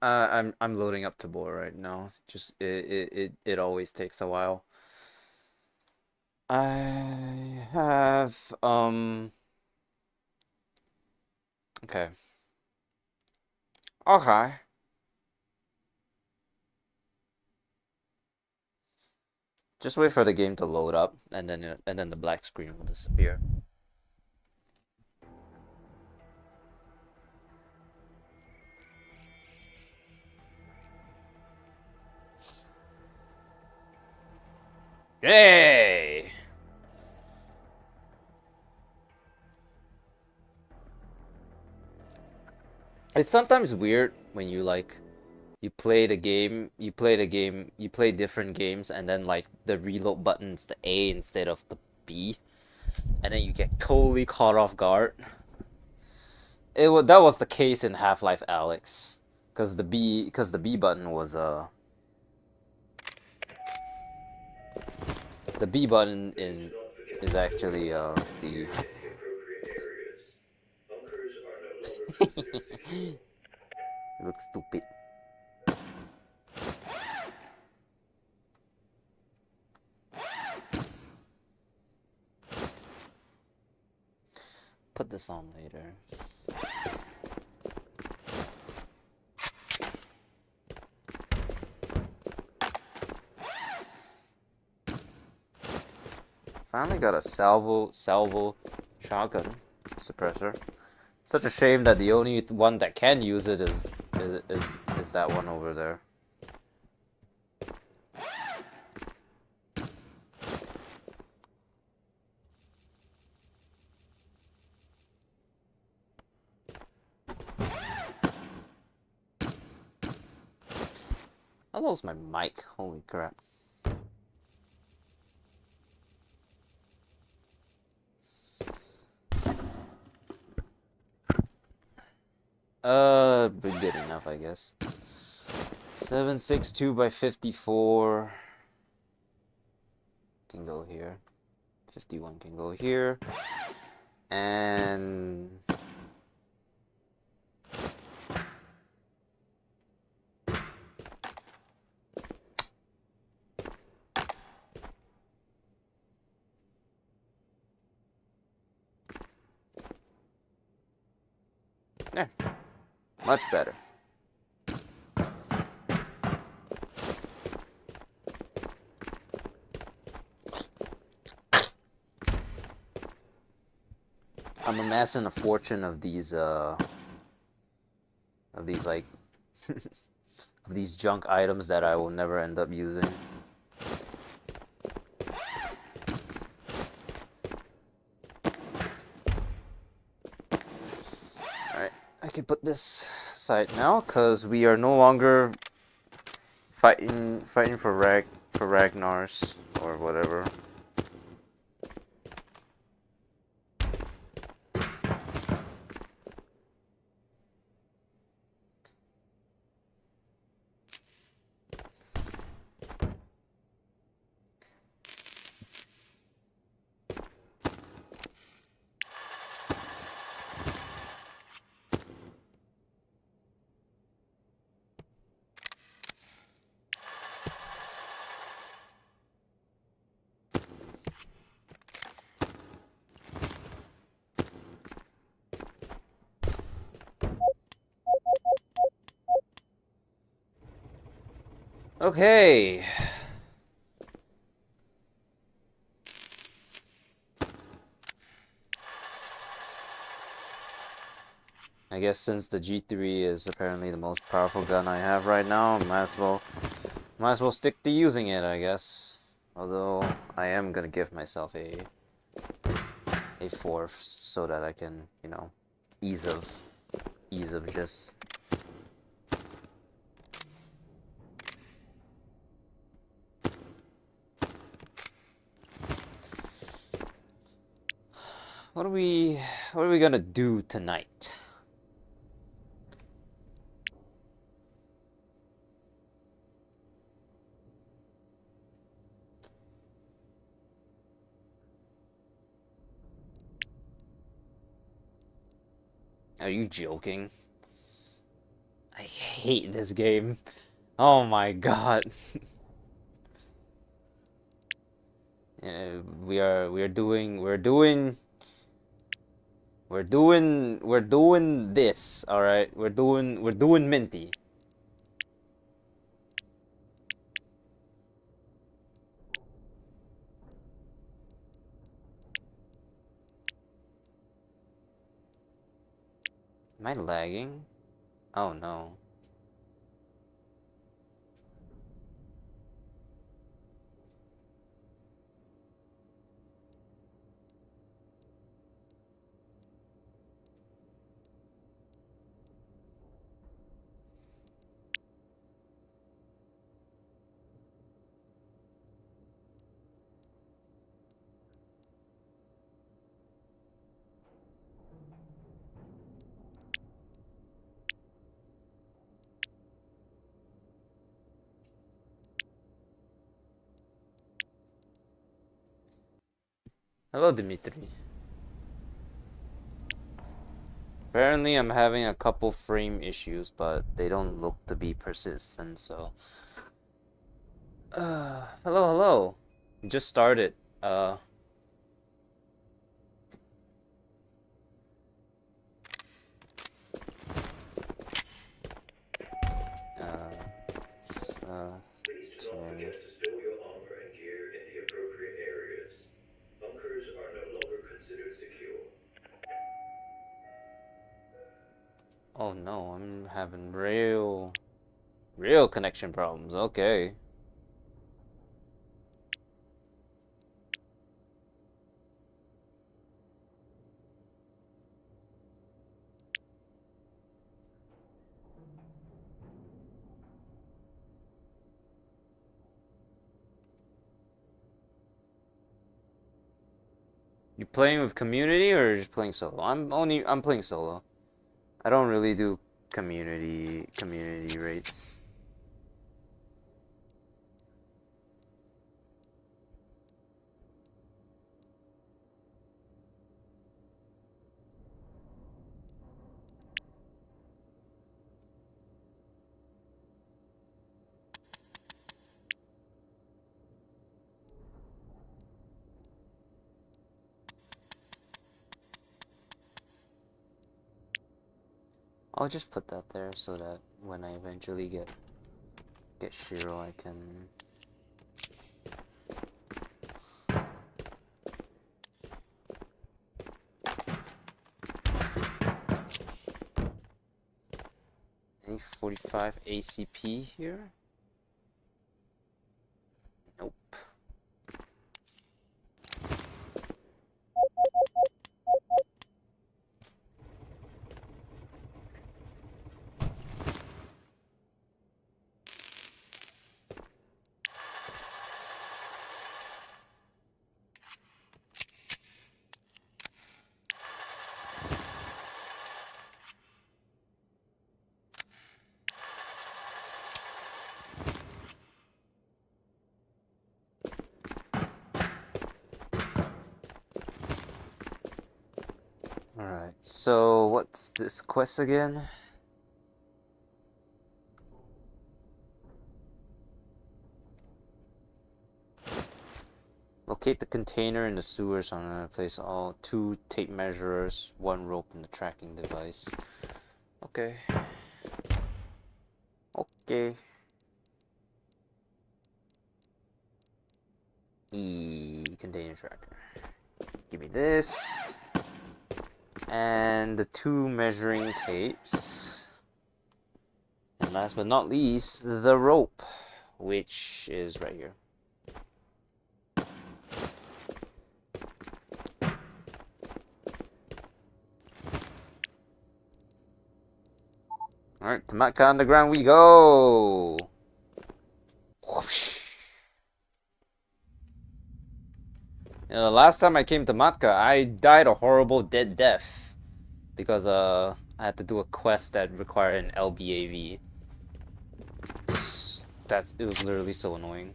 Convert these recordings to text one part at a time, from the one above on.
I'm loading up Tabor right now. Just it always takes a while. I have okay. Okay. Just wait for the game to load up and then the black screen will disappear. Yay! It's sometimes weird when you like you play different games and then like the reload button's the A instead of the B and then you get totally caught off guard. That was the case in Half-Life Alyx, because the B button was the B button in is actually the it looks stupid. Put this on later. Finally got a salvo shotgun suppressor. Such a shame that the only one that can use it is that one over there. I lost my mic. Holy crap. Been good enough, I guess. 762 by 54 can go here. 51 can go here. And yeah, much better. I'm amassing a fortune of these like of these junk items that I will never end up using. Alright, I can put this aside now because we are no longer fighting for Ragnar's or whatever. Okay. I guess since the G3 is apparently the most powerful gun I have right now, might as well stick to using it, I guess. Although I am gonna give myself a fourth so that I can, you know, ease of just what are we gonna do tonight? Are you joking? I hate this game. Oh my god. We're doing this, all right? We're doing Minty. Am I lagging? Oh no. Hello, Dimitri. Apparently, I'm having a couple frame issues, but they don't look to be persistent, so... hello. Just started. Uh... It's, Please do not forget to store your armor and gear in the appropriate areas. Bunkers are no longer considered secure. Oh no, I'm having real connection problems. Okay. You playing with community or just playing solo? I'm playing solo. I don't really do community rates. I'll just put that there so that when I eventually get Shiro, I can. Any 45 ACP here? Nope. Alright, so what's this quest again? Locate the container in the sewers. I'm gonna place all 2 tape measurers, 1 rope, and the tracking device. Okay. Okay. Container tracker. Give me this. And the 2 measuring tapes. And last but not least, the rope, which is right here. Alright, to Matka Underground we go! Whoosh. You know, the last time I came to Matka, I died a horrible dead death. Because, I had to do a quest that required an LBAV. It was literally so annoying.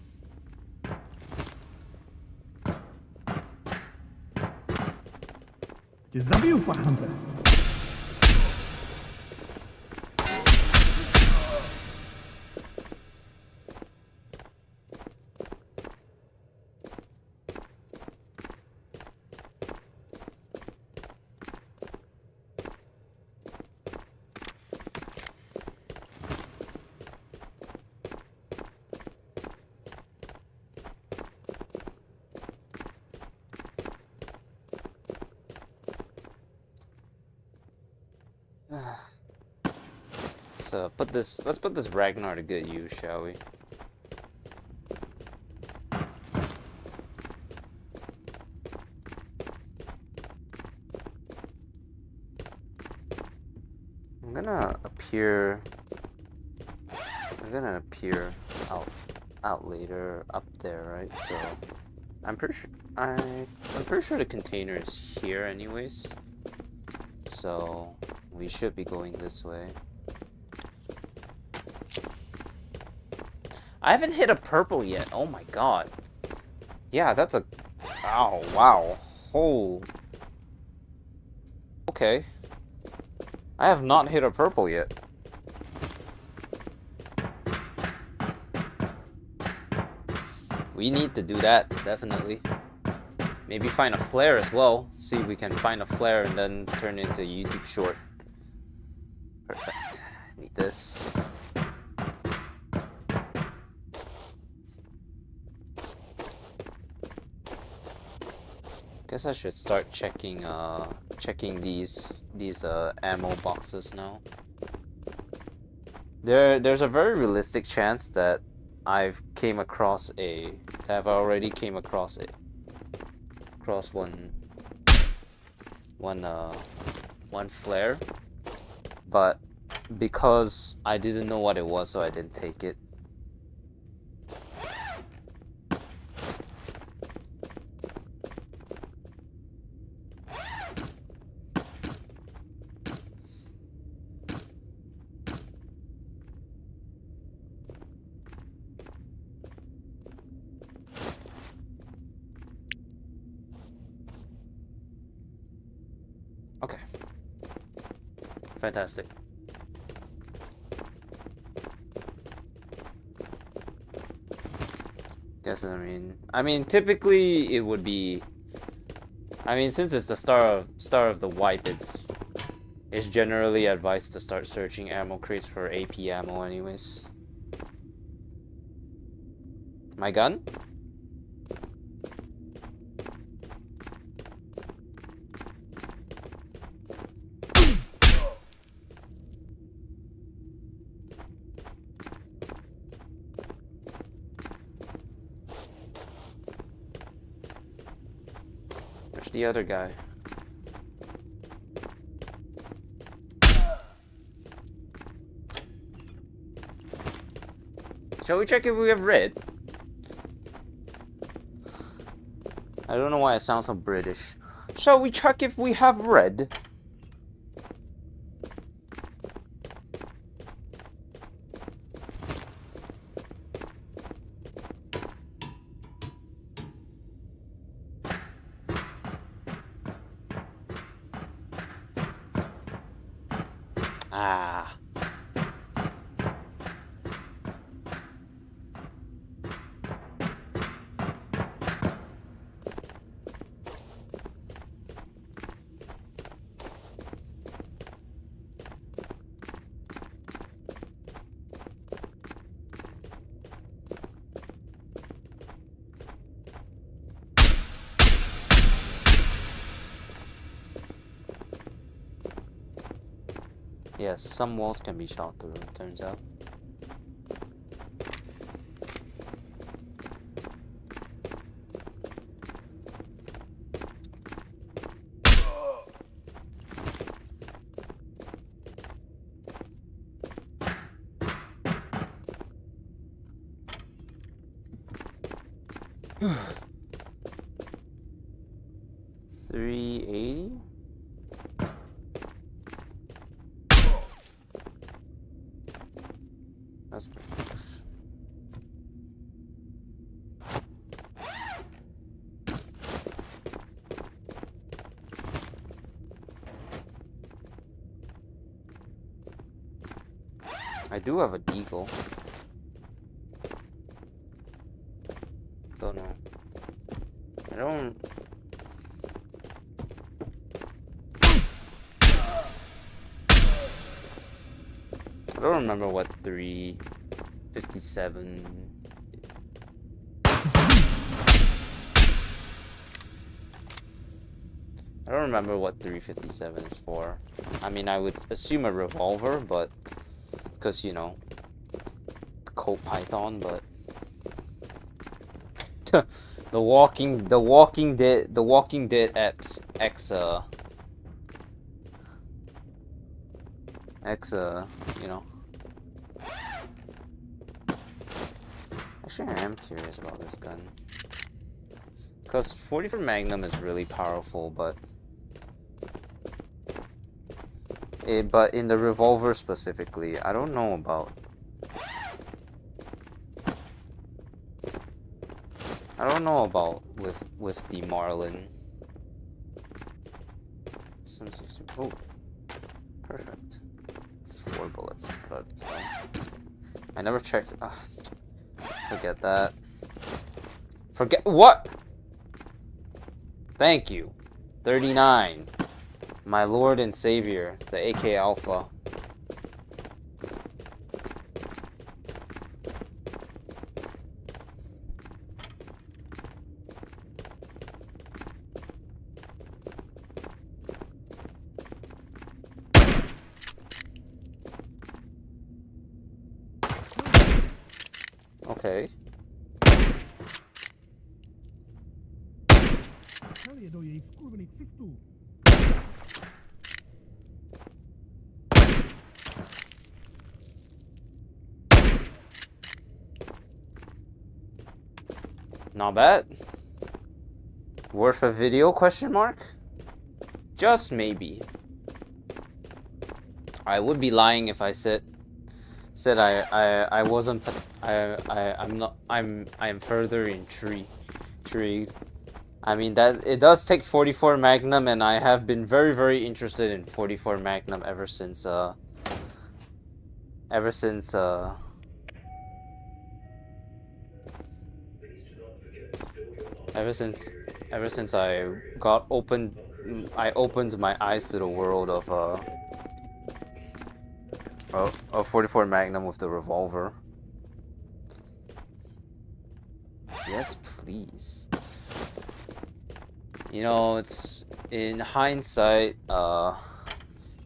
So let's put this Ragnar to good use, shall we? I'm gonna appear out later up there, right? So I'm pretty sure the container is here anyways. So we should be going this way. I haven't hit a purple yet. Oh my god. Yeah, that's a... Ow, wow. Oh. Okay. I have not hit a purple yet. We need to do that, definitely. Maybe find a flare as well. See if we can find a flare and then turn it into a YouTube short. Perfect. Need this. Guess I should start checking these ammo boxes now. There's a very realistic chance that I've already came across one flare, but because I didn't know what it was, so I didn't take it. Okay. Fantastic. Guess I mean typically it would be, since it's the start of the wipe, it's generally advised to start searching ammo crates for AP ammo anyways. My gun? There's the other guy. Shall we check if we have red? I don't know why I sound so British. Shall we check if we have red? Ah. Yes, some walls can be shot through, it turns out. $380? That's good. I do have a deagle. Don't know. I don't remember what 357. I I don't remember what 357 is for. I mean, I would assume a revolver, but because you know, Colt Python, but the Walking Dead you know. Actually, I am curious about this gun. Because 44 Magnum is really powerful, but in the revolver specifically, I don't know about. I don't know about with the Marlin. Oh, perfect. It's 4 bullets, but I never checked. Forget that. Forget what? Thank you. 39. My lord and savior, the AK Alpha. Okay. Not bad. Worth a video, question mark? Just maybe. I would be lying if I said I wasn't. I am further intrigued. I mean that it does take 44 Magnum, and I have been very interested in 44 Magnum ever since I got opened. I opened my eyes to the world of 44 Magnum with the revolver. Yes, please. You know, it's in hindsight,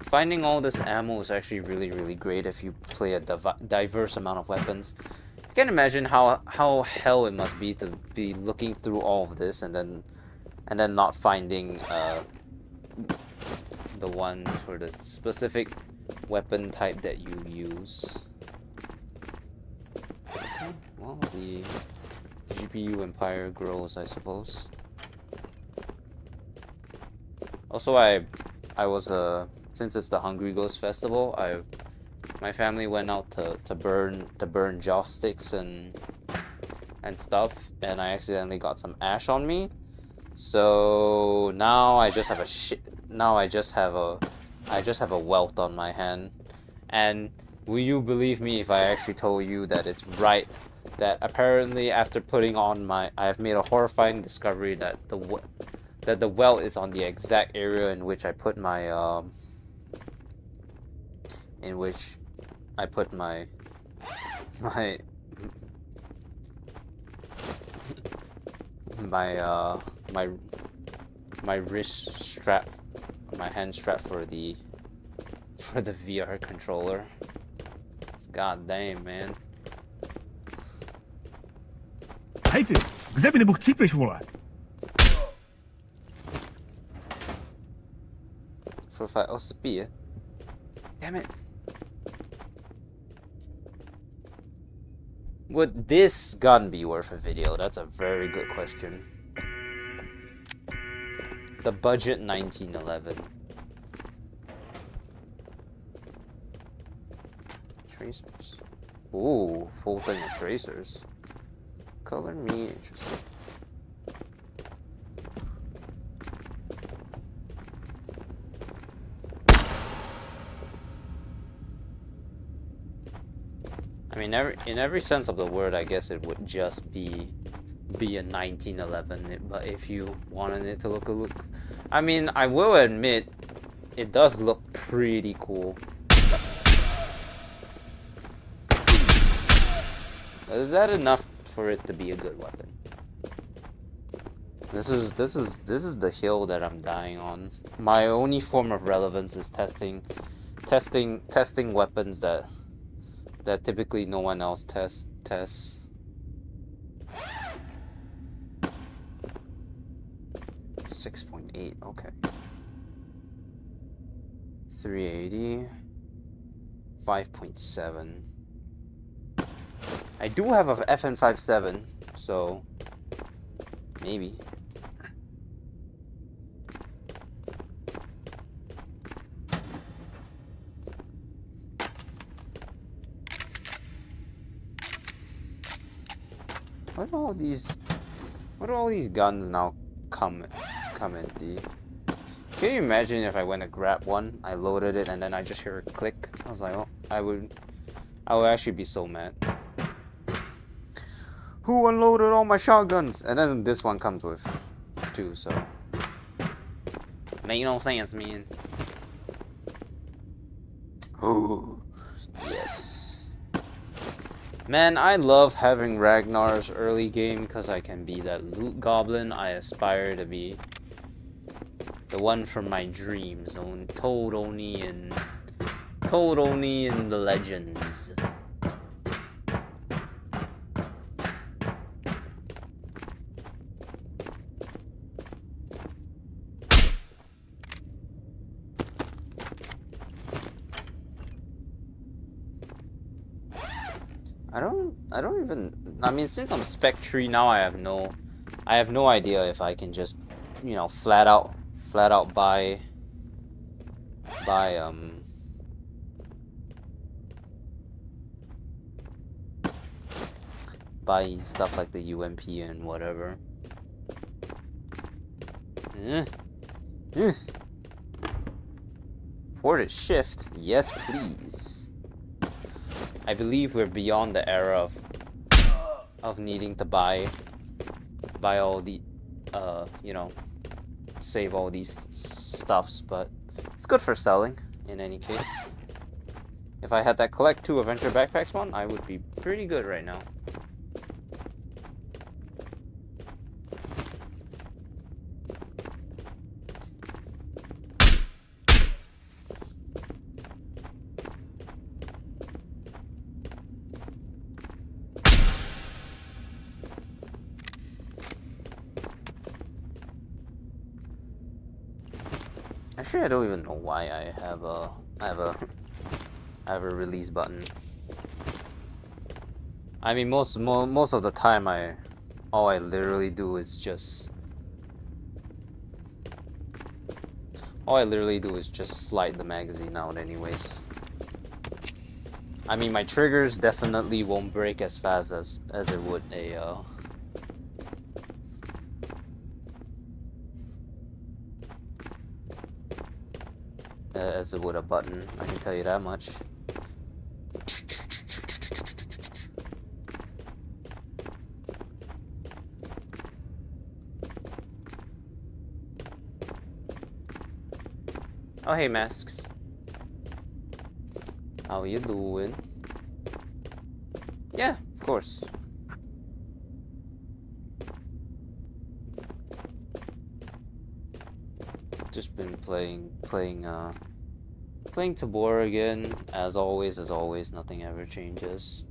finding all this ammo is actually really great if you play a diverse amount of weapons. I can't imagine how hell it must be to be looking through all of this and then not finding the one for the specific weapon type that you use. Okay, well, the GPU empire grows, I suppose. Also, I was since it's the Hungry Ghost Festival, my family went out to burn joss sticks and stuff, and I accidentally got some ash on me. So now I just have a welt on my hand. And will you believe me if I actually told you that it's right that apparently after putting on I have made a horrifying discovery that the welt is on the exact area in which I put my my wrist strap, my hand strap for the VR controller. It's goddamn, man. Hej ty, kde by nebo chcípeš, vole? For 5. Oh, spear. Damn it. Would this gun be worth a video? That's a very good question. The budget 1911. Tracers. Ooh, full thing of tracers. Color me interesting. I mean, in every sense of the word, I guess it would just be a 1911. But if you wanted it to look I mean, I will admit, it does look pretty cool. Is that enough for it to be a good weapon? This is the hill that I'm dying on. My only form of relevance is testing weapons that typically no one else tests. 6.8, okay. 380. 5.7. I do have a FN57, so maybe. What do all these guns now come empty? Can you imagine if I went to grab one, I loaded it, and then I just hear a click? I was like, oh, I would actually be so mad. Who unloaded all my shotguns? And then this one comes with two, so make no sense, man. Oh, yes. Man, I love having Ragnar's early game because I can be that loot goblin I aspire to be. The one from my dreams, told only in the legends. I don't even, I mean, since I'm Spec 3 now, I have no idea if I can just, you know, flat out buy stuff like the UMP and whatever. Forward shift, yes please. I believe we're beyond the era of needing to buy all the you know, save all these stuffs, but it's good for selling in any case. If I had that collect 2 adventure backpacks one, I would be pretty good right now. Actually, I don't even know why I have a release button. I mean, most of the time, all I literally do is just slide the magazine out anyways. I mean, my triggers definitely won't break as fast as it would a button, I can tell you that much. Oh, hey, Mask. How you doing? Yeah, of course. Just been playing Tabor again, as always, nothing ever changes.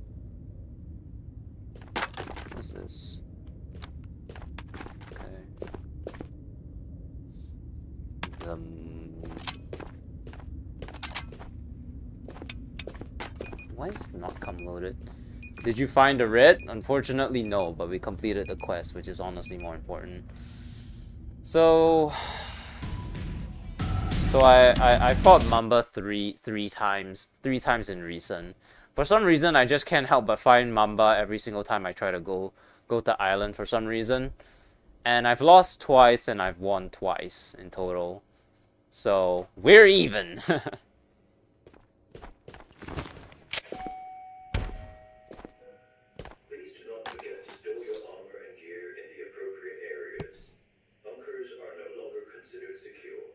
What's this? Okay. Why is it not come loaded? Did you find a red? Unfortunately, no, but we completed the quest, which is honestly more important. So I fought Mamba three times in recent. For some reason, I just can't help but find Mamba every single time I try to go to island for some reason. And I've lost twice and I've won twice in total. So we're even. Please do not forget to store your armor and gear in the appropriate areas. Bunkers are no longer considered secure.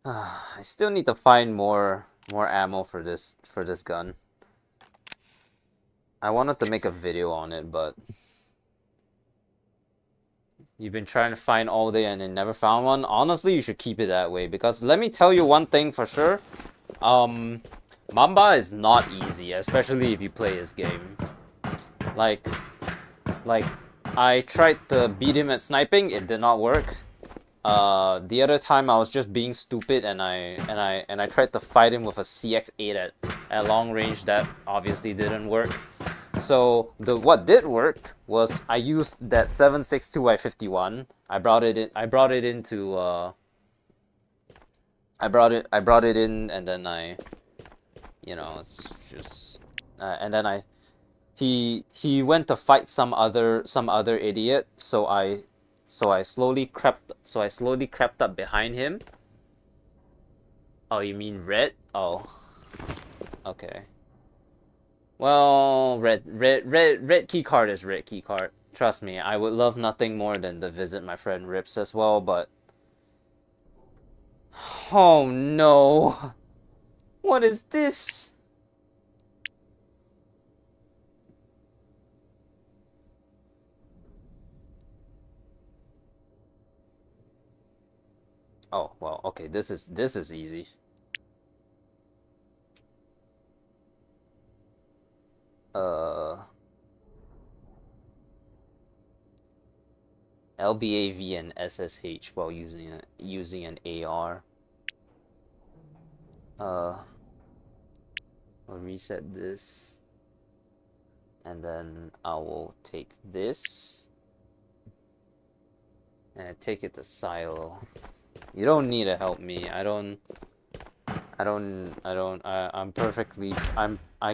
I still need to find more ammo for this gun. I wanted to make a video on it, but you've been trying to find all day and you never found one. Honestly, you should keep it that way, because let me tell you one thing for sure. Mamba is not easy, especially if you play his game. Like I tried to beat him at sniping, it did not work. The other time I was just being stupid and I tried to fight him with a CX-8 at long range. That obviously didn't work. So what did work was I used that 7.62x51. I brought it in, and then it's just and then he went to fight some other idiot, so I slowly crept up behind him. Oh, you mean red? Oh, okay. Well, red key card is red key card. Trust me, I would love nothing more than to visit my friend Rips as well, but oh no. What is this? Oh, well, okay, this is easy. LBAV and SSH while using an AR. I'll reset this, and then I will take this and take it to silo. You don't need to help me. I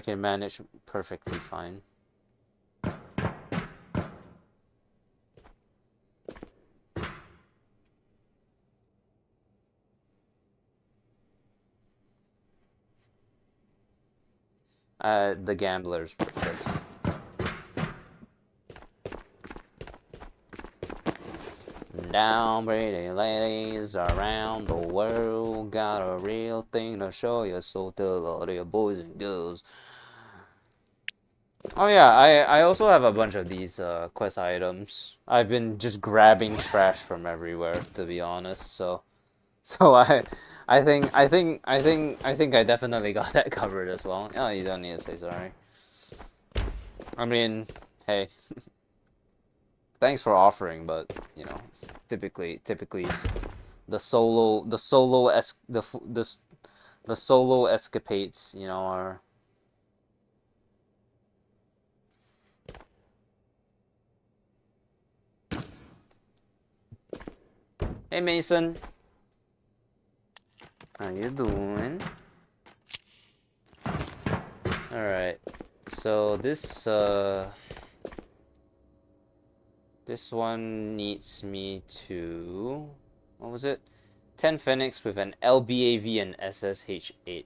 can manage perfectly fine. The gamblers work this. Down, pretty ladies around the world, got a real thing to show you, so tell all your boys and girls. Oh yeah, I also have a bunch of these quest items. I've been just grabbing trash from everywhere, to be honest. So I think I definitely got that covered as well. Oh, you don't need to say sorry. I mean, hey. Thanks for offering, but it's typically the solo escapades, are. Hey Mason, how you doing? All right, so this one needs me to, what was it? 10 Phoenix with an LBAV and SSH8.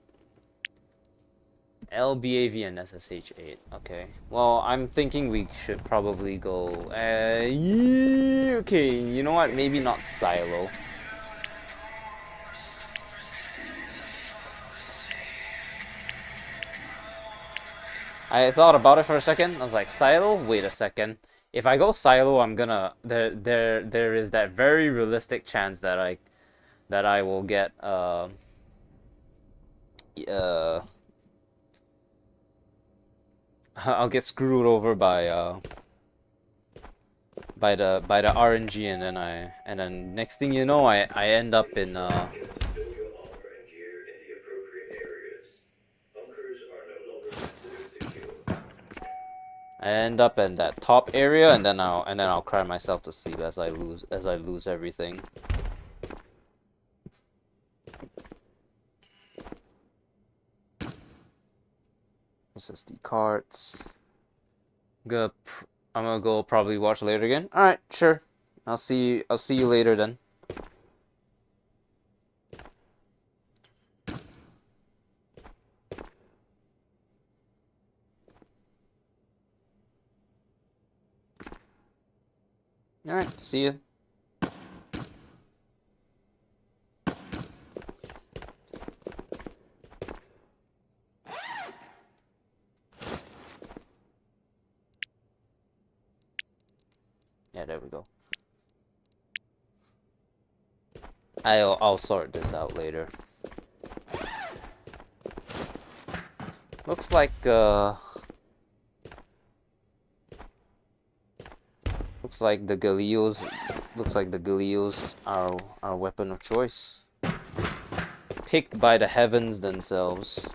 LBAV and SSH8. Okay. Well, I'm thinking we should probably go. Yeah, okay, you know what? Maybe not silo. I thought about it for a second. I was like, silo? Wait a second. If I go silo, I'm gonna there is that very realistic chance that I will get I'll get screwed over by the RNG, and then next thing you know, I end up in Stow your armor and gear in the appropriate areas. Bunkers are no longer considered secure. I end up in that top area, and then I'll cry myself to sleep as I lose everything. SSD cards. I'm gonna go probably watch later again. All right, sure. I'll see you later then. All right, see you. Yeah, there we go. I'll sort this out later. Looks like the Galil's are our weapon of choice. Picked by the heavens themselves.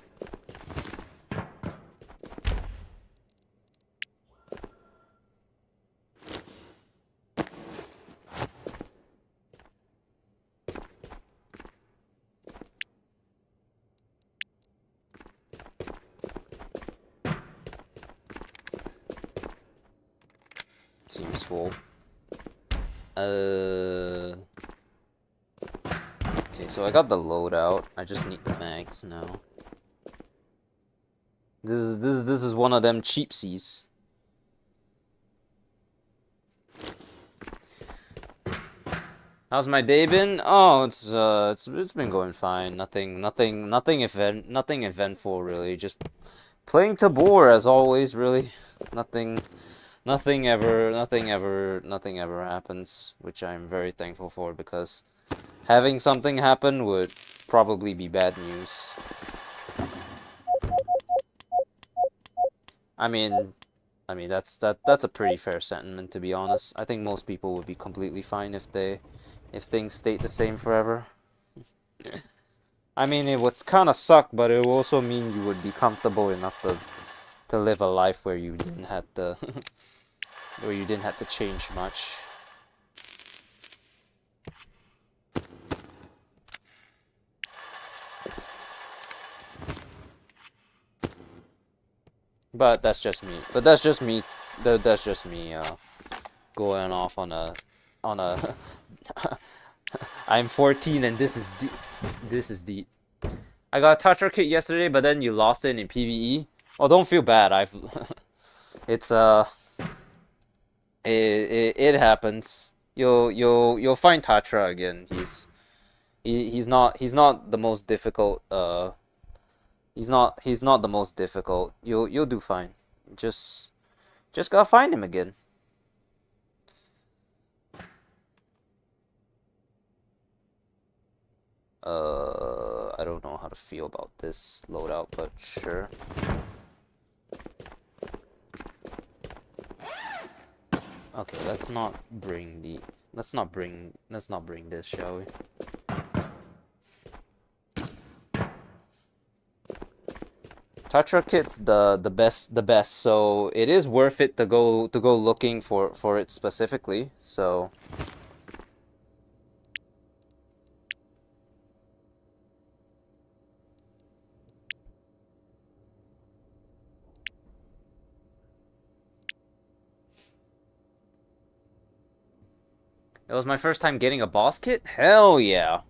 Seems full. Okay, so I got the loadout. I just need the mags now. This is one of them cheapsies. How's my day been? Oh, it's been going fine. Nothing eventful really. Just playing Tabor as always. Really, nothing ever happens, which I'm very thankful for, because having something happen would probably be bad news. I mean that's a pretty fair sentiment, to be honest. I think most people would be completely fine if things stayed the same forever. I mean, it would kind of suck, but it would also mean you would be comfortable enough to live a life where you didn't have to change much. But that's just me. That's just me going off on a I'm 14 and this is deep. I got a Tatra kit yesterday, but then you lost it in PVE. Oh, don't feel bad. It's it happens. You'll find Tatra again. He's not the most difficult. He's not the most difficult. You'll do fine. Just gotta find him again. I don't know how to feel about this loadout, but sure. Okay, let's not bring this, shall we? Tatra kit's the best, so it is worth it to go looking for it specifically. So it was my first time getting a boss kit. Hell yeah!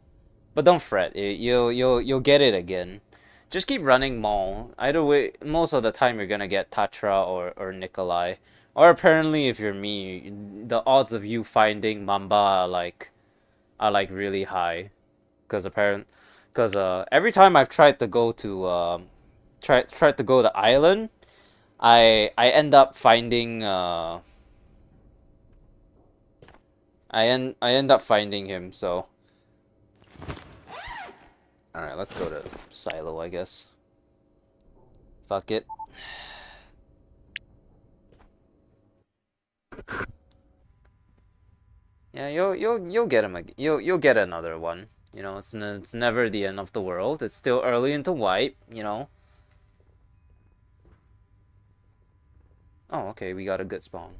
But don't fret, you'll get it again. Just keep running Maul. Either way, most of the time you're gonna get Tatra or Nikolai. Or apparently, if you're me, the odds of you finding Mamba are like really high. Because every time I've tried to go to tried to go to Island, I end up finding I end up finding him. So alright, let's go to Silo, I guess. Fuck it. Yeah, you'll get him again. You'll get another one. You know, it's never the end of the world. It's still early into wipe, you know. Oh, okay, we got a good spawn.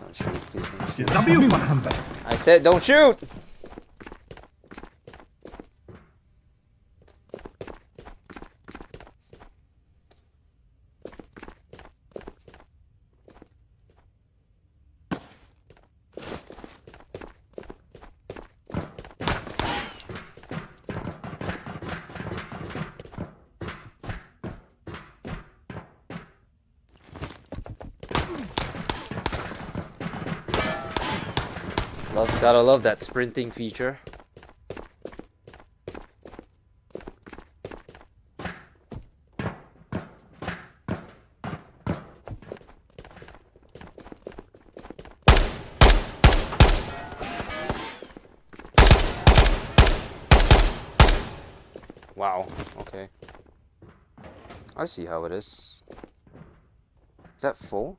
Don't shoot, please don't shoot. Zabił pan Hunter. I said don't shoot! Gotta love that sprinting feature. Wow, okay. I see how it is. Is that full?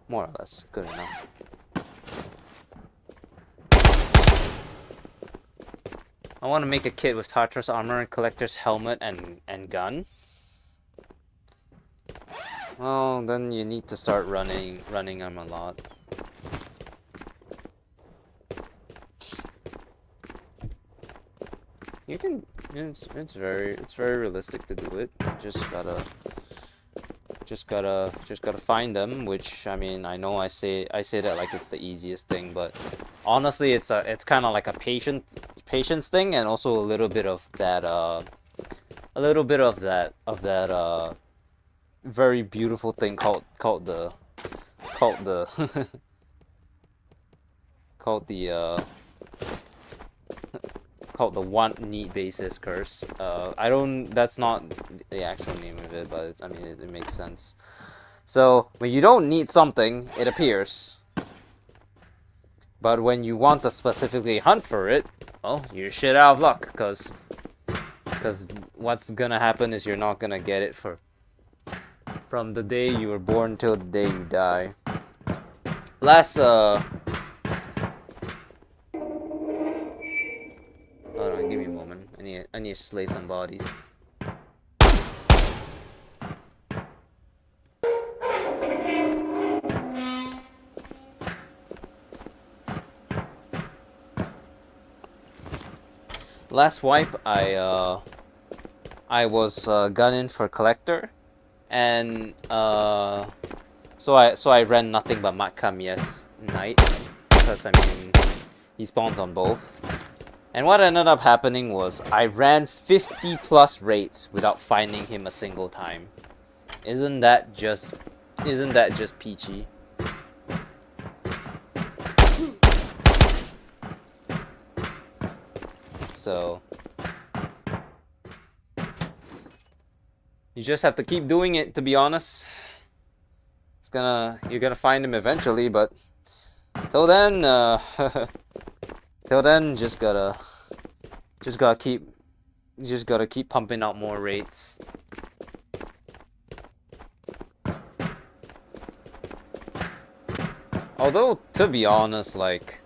More or less, good enough. I want to make a kit with Tartar's armor, collector's helmet, and gun. Well, then you need to start running them a lot. You can. It's very realistic to do it. Just gotta find them. Which, I mean, I know I say that like it's the easiest thing, but honestly, it's kind of like a patience thing, and also a little bit of that very beautiful thing called the called the want need basis curse. That's not the actual name of it, but I mean it makes sense. So when you don't need something, it appears. But when you want to specifically hunt for it, well, you're shit out of luck, cause what's gonna happen is you're not gonna get it from the day you were born till the day you die. Last hold on, give me a moment. I need to slay some bodies. Last wipe, I was gunning for collector, and so I ran nothing but Makamiya's knight, because I mean he spawns on both. And what ended up happening was I ran 50 plus raids without finding him a single time. Isn't that just peachy? So you just have to keep doing it, to be honest. You're gonna find him eventually, but till then, just gotta keep pumping out more raids. Although, to be honest, like,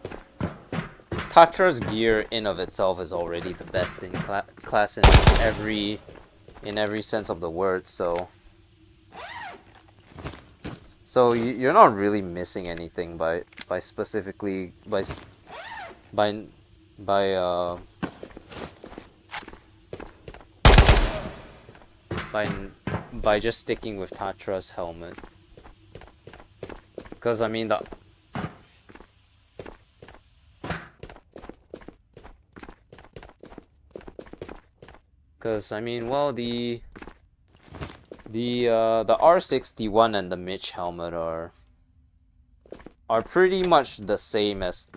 Tatra's gear in of itself is already the best in class in every sense of the word, so you're not really missing anything by just sticking with Tatra's helmet. Because I mean well, the R61 and the Mitch helmet are pretty much the same as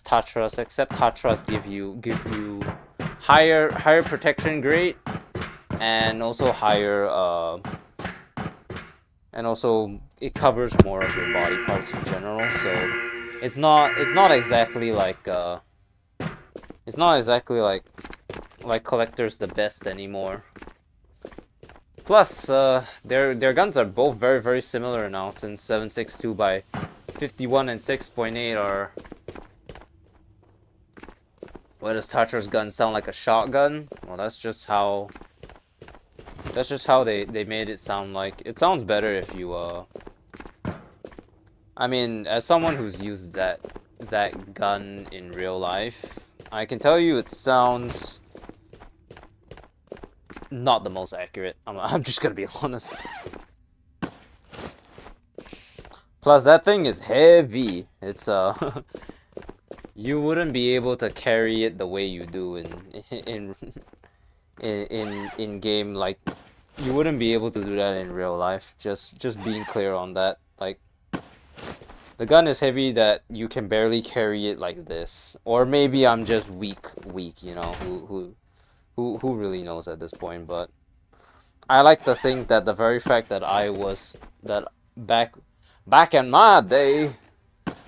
Tatra's, except Tatra's give you higher protection grade, and also it covers more of your body parts in general. So it's not exactly like collector's the best anymore. Plus, their guns are both very, very similar now, since 7.62 by 51 and 6.8 are... What, does Tatra's gun sound like a shotgun? Well, that's just how they made it sound like. It sounds better if you, I mean, as someone who's used that gun in real life, I can tell you it sounds not the most accurate. I'm just gonna be honest. Plus, that thing is heavy. It's you wouldn't be able to carry it the way you do in game. Like, you wouldn't be able to do that in real life. Just being clear on that. Like, The gun is heavy that you can barely carry it like this. Or maybe I'm just weak, you know, who really knows at this point, but I like to think that the very fact that I was that back in my day,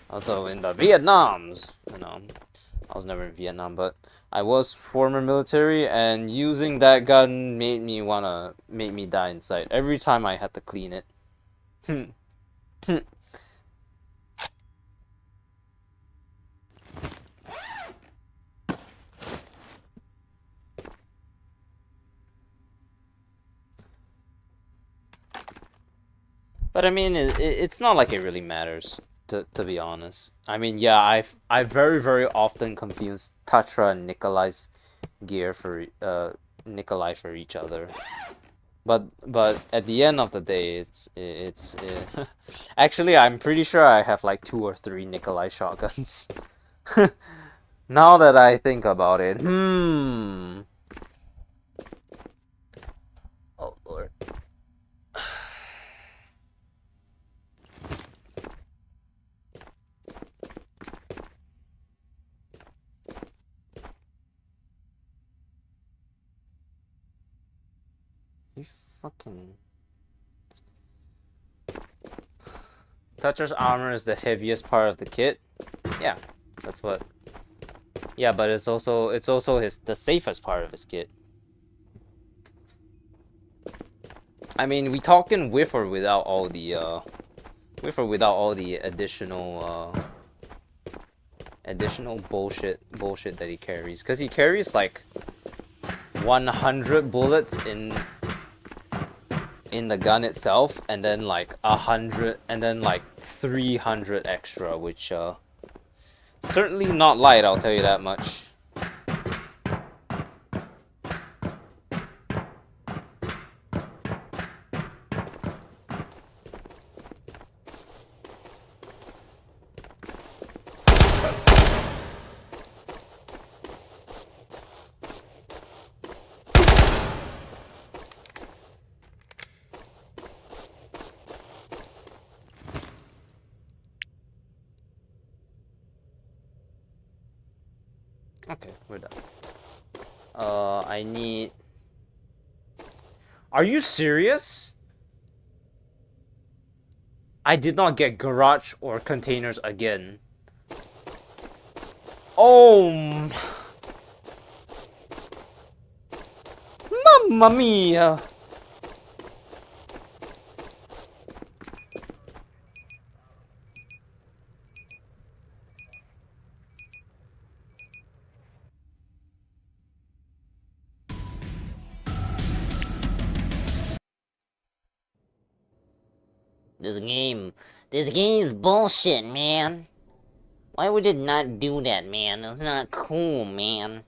also in the Vietnams, you know, I was never in Vietnam, but I was former military, and using that gun made me die inside every time I had to clean it. But I mean, it's not like it really matters, to be honest. I mean, yeah, I very often confuse Tatra and Nikolai's gear for Nikolai for each other. But at the end of the day, it's actually I'm pretty sure I have like 2 or 3 Nikolai shotguns. Now that I think about it, Oh Lord. You fucking... Toucher's armor is the heaviest part of the kit. Yeah, that's what. Yeah, but it's also the safest part of his kit. I mean, we talking with or without all the additional bullshit that he carries, because he carries like 100 bullets in the gun itself, and then like 100, and then like 300 extra, which certainly not light, I'll tell you that much. Okay, we're done. I need... Are you serious? I did not get garage or containers again. Oh... Mamma mia! This game's bullshit, man. Why would it not do that, man? It's not cool, man.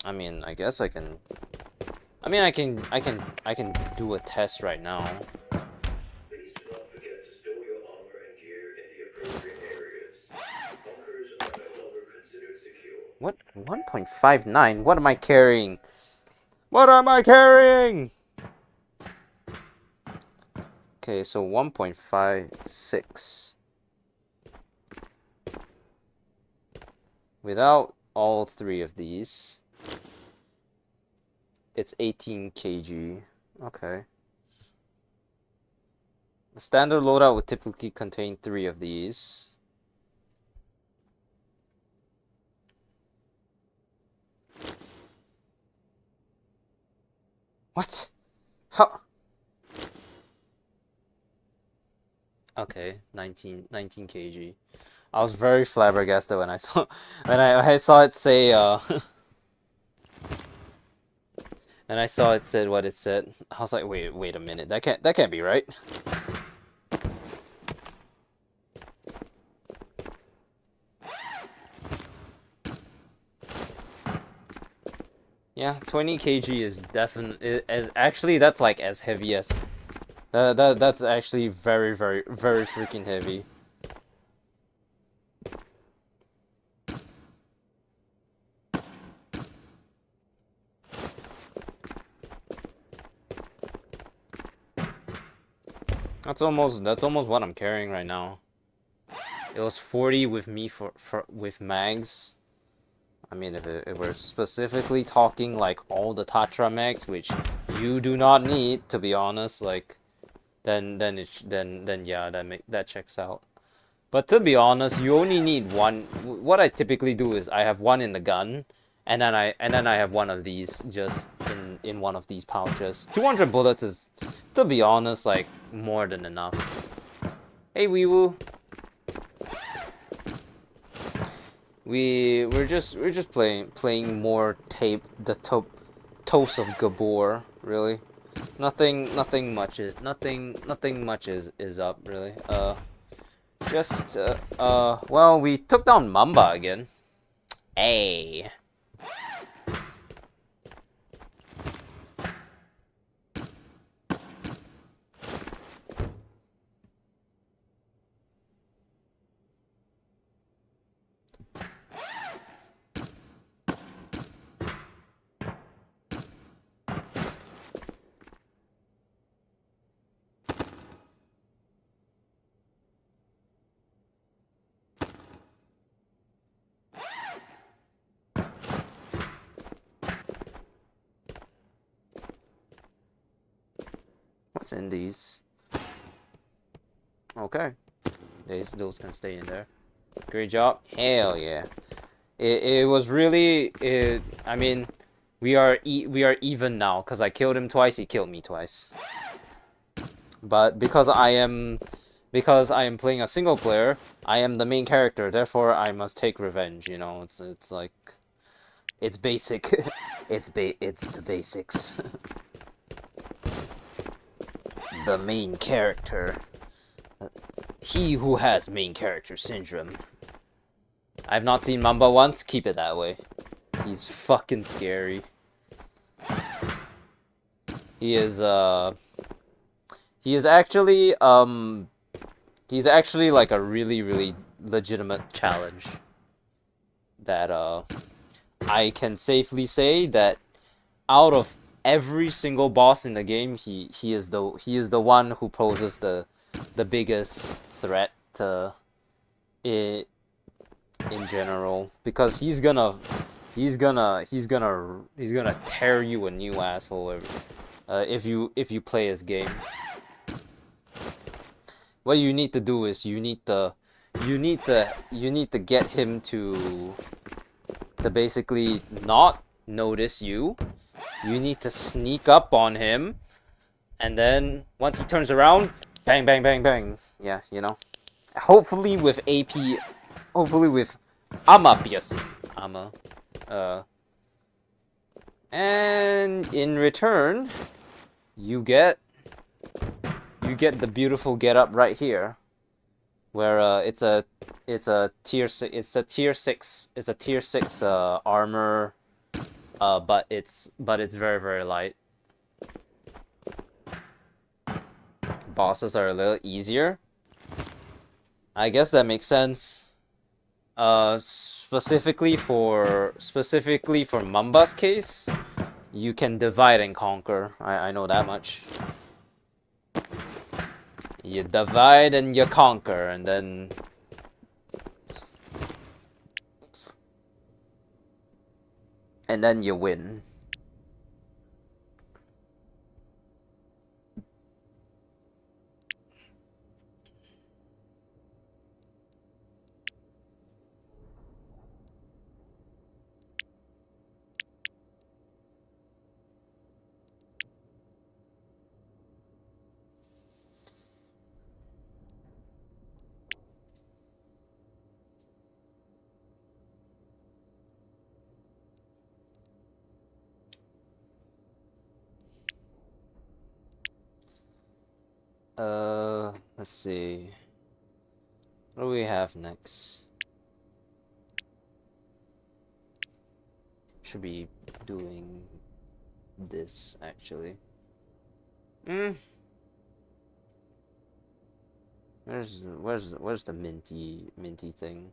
I mean, I guess I can... I mean, I can do a test right now. Please do not forget to store your armor and gear in the appropriate areas. Bunkers are no longer considered secure. What? 1.59? What am I carrying? What am I carrying? Okay, so 1.56. Without all 3 of these, it's 18 kg. Okay. The standard loadout would typically contain 3 of these. What? How? Okay, 19 kg. I was very flabbergasted when I saw I saw it say and I saw it said what it said. I was like, wait a minute. That can't be right. Yeah, 20 kg is definitely actually that's like as heavy as that's actually very freaking heavy. That's almost what I'm carrying right now. It was 40 with me with mags. I mean, if we're specifically talking like all the Tatra mags, which you do not need, to be honest, like, then yeah, that checks out. But to be honest, you only need one. What I typically do is I have one in the gun, and then I have one of these just in one of these pouches. 200 bullets is, to be honest, like more than enough. Hey, wee woo. We're just playing more the Toast of Gabor, really. Nothing much is up, really. Well, we took down Mamba again. Hey. What's in these? Okay. Those can stay in there. Great job. Hell yeah. It was really I mean, we are even now because I killed him twice, he killed me twice. But because I am playing a single player, I am the main character, therefore I must take revenge, you know. It's like it's basic. it's the basics. The main character. He who has main character syndrome. I've not seen Mamba once, keep it that way. He's fucking scary. He is actually he's actually like a really legitimate challenge that I can safely say that out of every single boss in the game, he is the one who poses the biggest threat to it in general, because he's gonna tear you a new asshole if you play his game. What you need to do is you need to get him to basically not notice you. You need to sneak up on him, and then once he turns around, bang bang bang bang. Yeah, you know. Hopefully with AP, hopefully with Ama. And in return, you get the beautiful getup right here, where it's a tier 6 armor, but it's very light. Bosses are a little easier. I guess that makes sense. Specifically for Mamba's case, you can divide and conquer. I know that much. You divide and you conquer, and then you win. Let's see. What do we have next? Should be doing this actually. Where's the minty thing?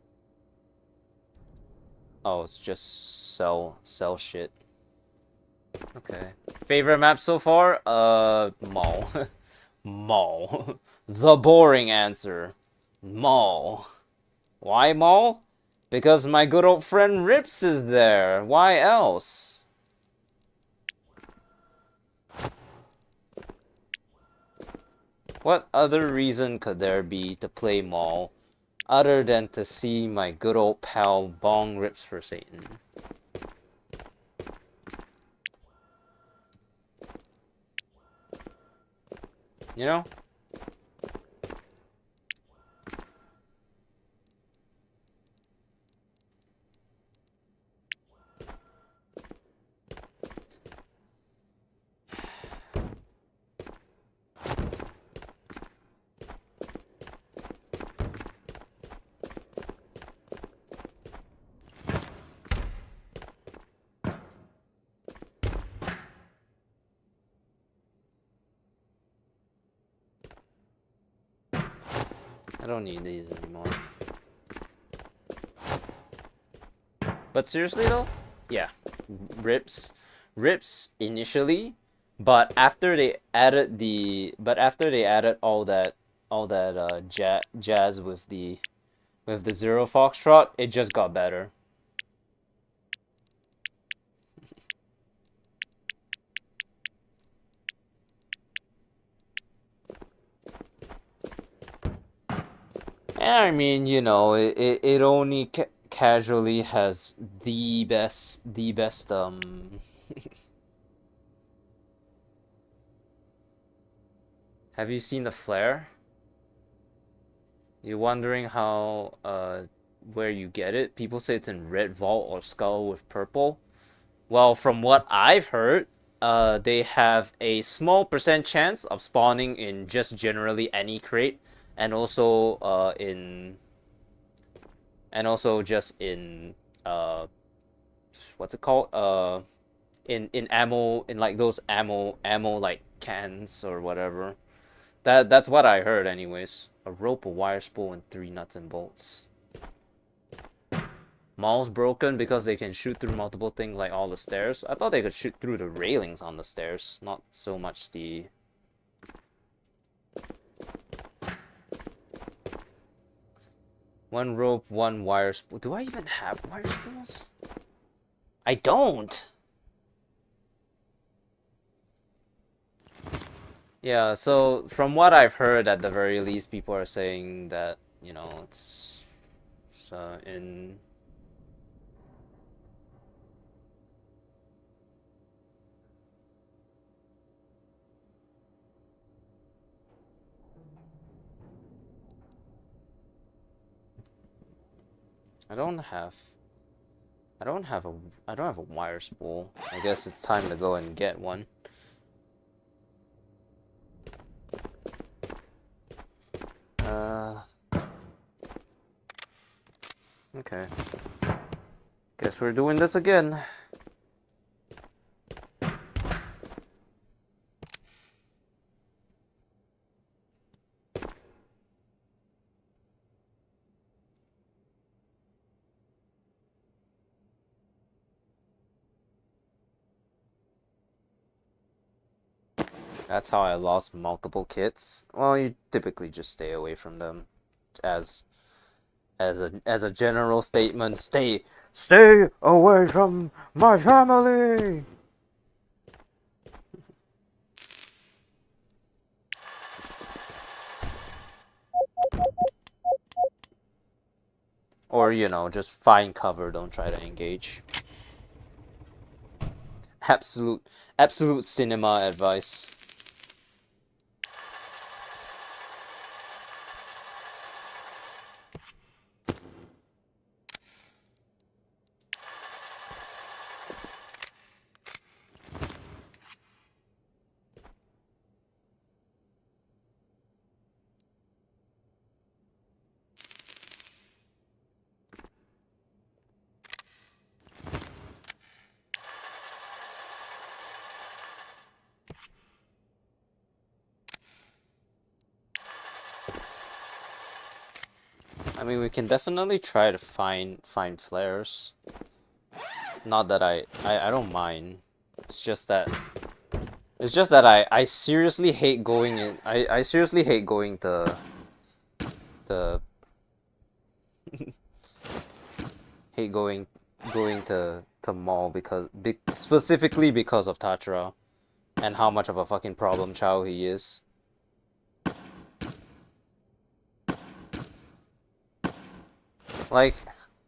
Oh, it's just sell shit. Okay. Favorite map so far? Mall. Mall. The boring answer. Mall. Why mall? Because my good old friend Rips is there. Why else? What other reason could there be to play mall other than to see my good old pal Bong Rips for Satan? You know? I don't need these anymore. But seriously though, yeah, rips initially, but after they added all that jazz with the Zero Foxtrot, it just got better. I mean, you know, it only casually has the best Have you seen the flare? You're wondering how where you get it? People say it's in Red Vault or Skull with purple. Well, from what I've heard, they have a small percent chance of spawning in just generally any crate, and also just in what's it called? In ammo, in like those ammo like cans or whatever. That's what I heard anyways. A rope, a wire spool, and 3 nuts and bolts. Mall's broken because they can shoot through multiple things like all the stairs. I thought they could shoot through the railings on the stairs, not so much the... One rope, one wire spool. Do I even have wire spools? I don't! Yeah, so from what I've heard, at the very least, people are saying that, you know, it's in... I don't have a wire spool. I guess it's time to go and get one. Okay. Guess we're doing this again. That's how I lost multiple kits. Well, you typically just stay away from them, as a general statement. Stay away from my family. Or, you know, just find cover. Don't try to engage. Absolute cinema advice. I mean, we can definitely try to find flares. Not that I don't mind. It's just that It's just that I seriously hate going in. I seriously hate going to hate going to mall because specifically because of Tatra and how much of a fucking problem child he is. Like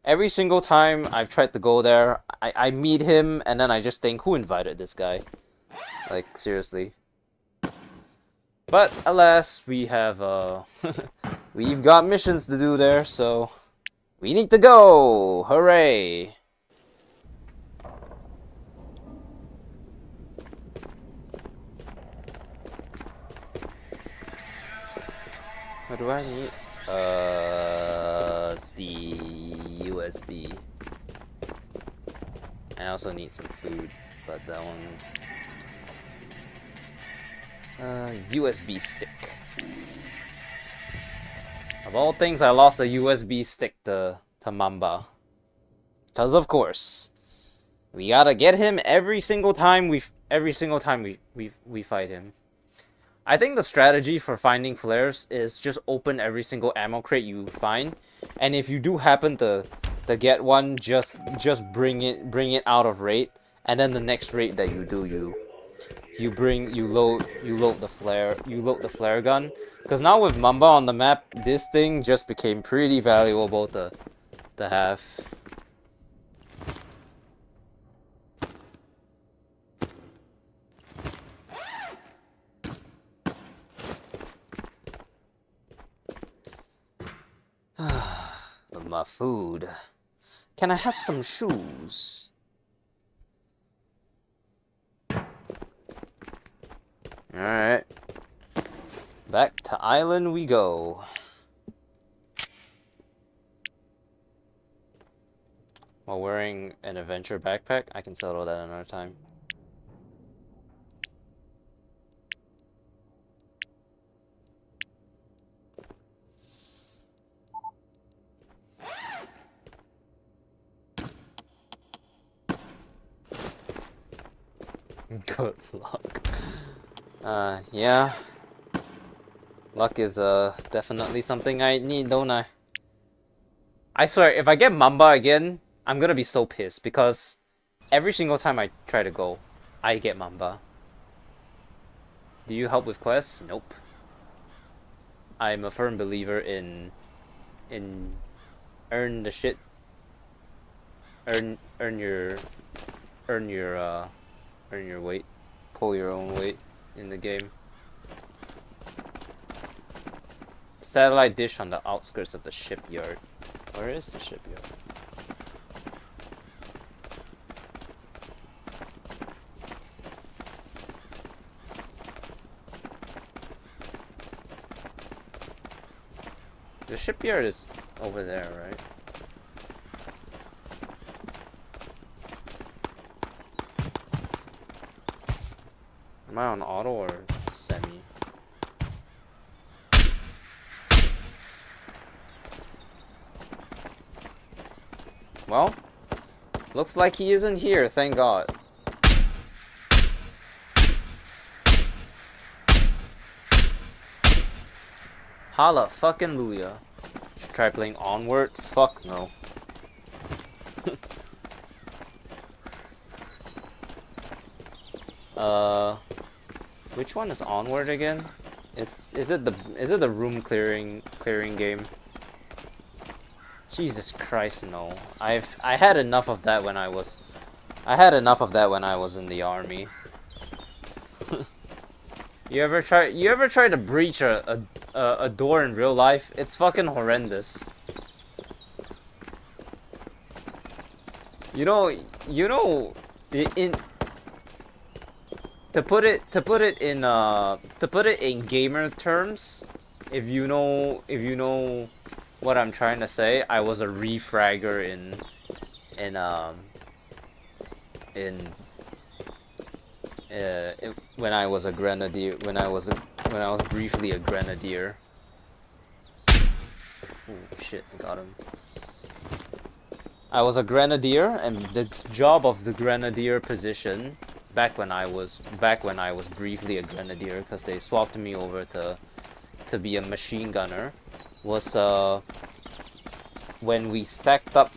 every single time I've tried to go there, I meet him and then I just think, who invited this guy? Like seriously. But alas, we have we've got missions to do there, so we need to go! Hooray! What do I need? The USB. I also need some food, but that one... USB stick. Of all things, I lost a USB stick to Mamba. Cause of course, we gotta get him every single time we fight him. I think the strategy for finding flares is just open every single ammo crate you find, and if you do happen to get one, just bring it out of rate, and then the next rate that you do, you load the flare gun. Because now with Mamba on the map, this thing just became pretty valuable to have. But my food. Can I have some shoes? Alright. Back to island we go. While wearing an adventure backpack, I can settle that another time. Good luck. Yeah. Luck is definitely something I need, don't I? I swear, if I get Mamba again, I'm gonna be so pissed because every single time I try to go, I get Mamba. Do you help with quests? Nope. I'm a firm believer in earn the shit. Earn your weight. Pull your own weight in the game. Satellite dish on the outskirts of the shipyard. Where is the shipyard? The shipyard is over there, right? Am I on auto or semi? Well, looks like he isn't here, thank God. Holla fucking Luya. Should try playing Onward? Fuck no. Which one is Onward again? Is it the room clearing game? Jesus Christ, no. I had enough of that when I was in the army. You ever try to breach a door in real life? It's fucking horrendous. You know in to put it in gamer terms, if you know what I'm trying to say, I was a refragger when I was a grenadier, when I was briefly a grenadier. Oh shit, I got him. I was a grenadier, and the job of the grenadier position back when I was briefly a grenadier, because they swapped me over to be a machine gunner, was when we stacked up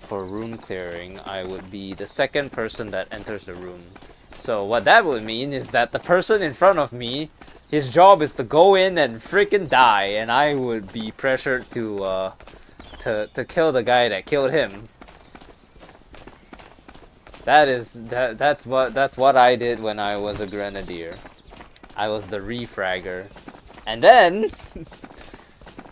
for room clearing, I would be the second person that enters the room. So what that would mean is that the person in front of me, his job is to go in and freaking die, and I would be pressured to kill the guy that killed him. That's what I did when I was a grenadier. I was the refragger. And then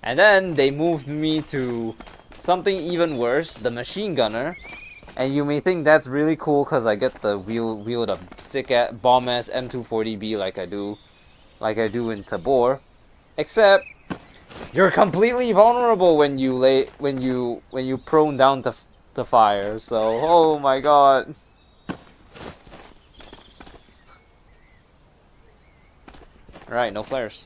and then they moved me to something even worse, the machine gunner. And you may think that's really cool because I get to wield a sick bomb ass M240B like I do in Tabor. Except you're completely vulnerable when you prone down to fire. So oh my god. Alright, no flares.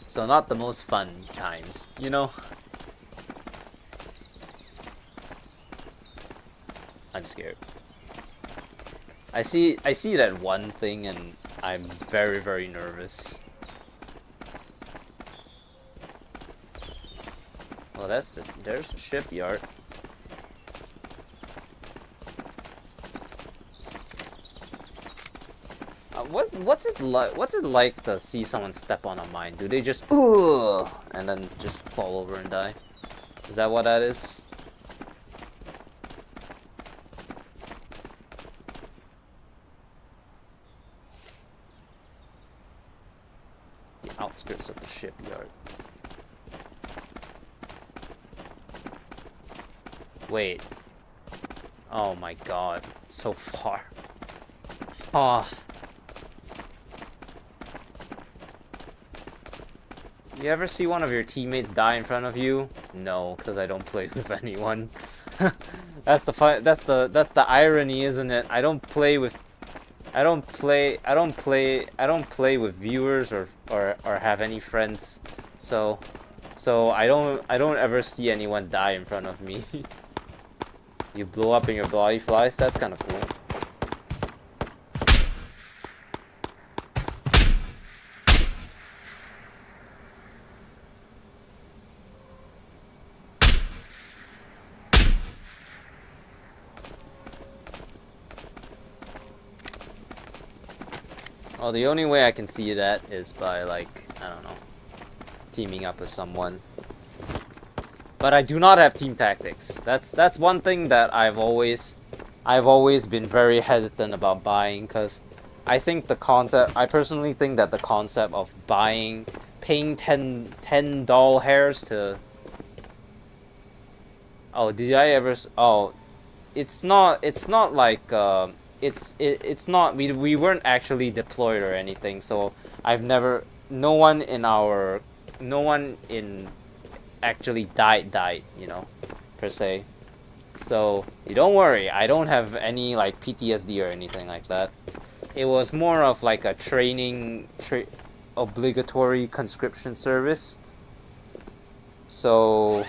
So not the most fun times, you know? I'm scared. I see that one thing and I'm very, very nervous. Well, there's the shipyard. What's it like to see someone step on a mine? Do they just ugh and then just fall over and die? Is that what that is? The outskirts of the shipyard. Wait. Oh my god, it's so far. Oh. You ever see one of your teammates die in front of you? No, because I don't play with anyone. That's the irony, isn't it? I don't play with viewers or have any friends. So I don't ever see anyone die in front of me. You blow up in your bloody flies? That's kind of cool. Well, the only way I can see that is by, like, I don't know, teaming up with someone. But I do not have team tactics. That's one thing that I've always been very hesitant about buying, because I personally think that the concept of paying 10 doll hairs to... Oh, did I ever... Oh, it's not like, it's not, we weren't actually deployed or anything, so no one actually died, you know, per se. So you don't worry, I don't have any like PTSD or anything like that. It was more of like a obligatory conscription service. So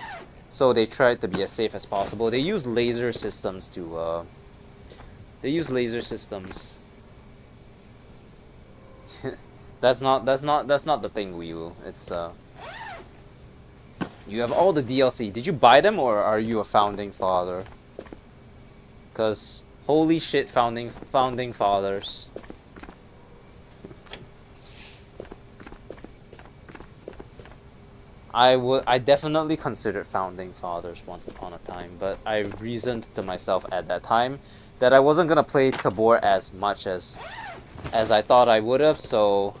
they tried to be as safe as possible. They use laser systems to that's not the thing, Wii. It's you have all the DLC. Did you buy them or are you a founding father? Cause holy shit, founding fathers. I definitely considered founding fathers once upon a time, but I reasoned to myself at that time that I wasn't gonna play Tabor as much as I thought I would have, so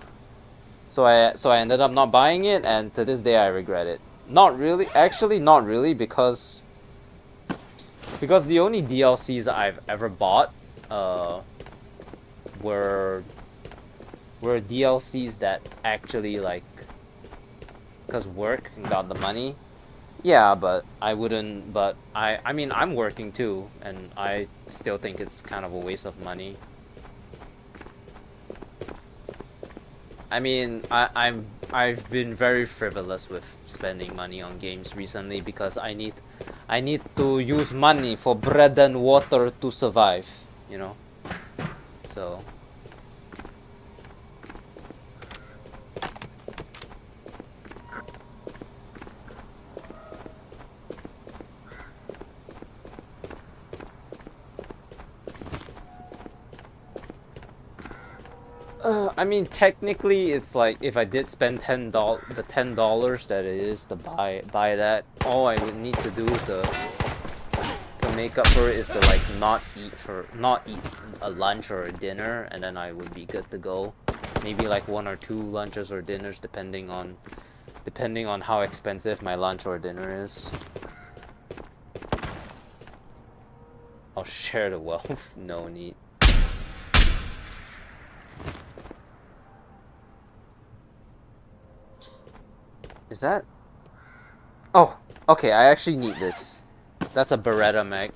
I ended up not buying it, and to this day I regret it. Not really, actually not really, because the only DLCs I've ever bought were DLCs that actually, like, because work got the money. Yeah, but I wouldn't, but I mean, I'm working too, and I still think it's kind of a waste of money. I mean, I've been very frivolous with spending money on games recently because I need to use money for bread and water to survive, you know. So I mean, technically, it's like if I did spend the $10 that it is to buy that, all I would need to do to make up for it is to like not eat a lunch or a dinner, and then I would be good to go. Maybe like 1 or 2 lunches or dinners, depending on how expensive my lunch or dinner is. I'll share the wealth. No need. Is that? Oh, okay, I actually need this. That's a Beretta mag.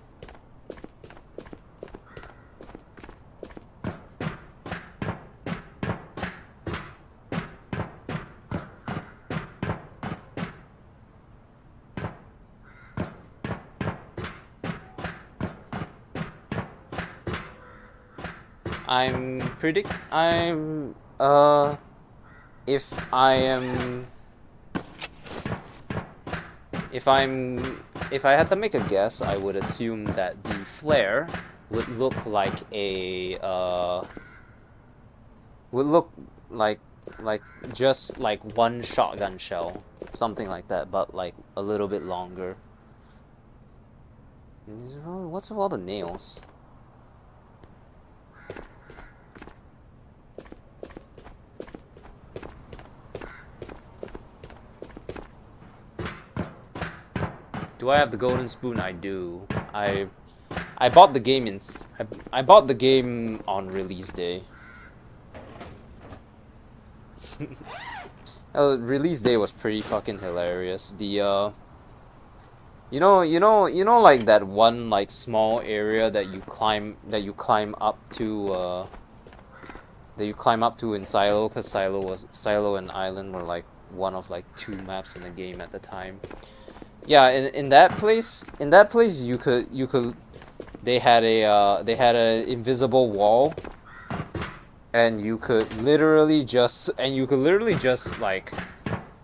If I had to make a guess, I would assume that the flare would look like a would look like just like 1 shotgun shell, something like that, but like a little bit longer. What's with all the nails? Do I have the golden spoon? I do. I bought the game I bought the game on release day. Release day was pretty fucking hilarious. The you know like that one like small area that you climb up to in Silo, cuz Silo and Island were like one of like 2 maps in the game at the time. Yeah, in that place you could they had a invisible wall, and you could literally just like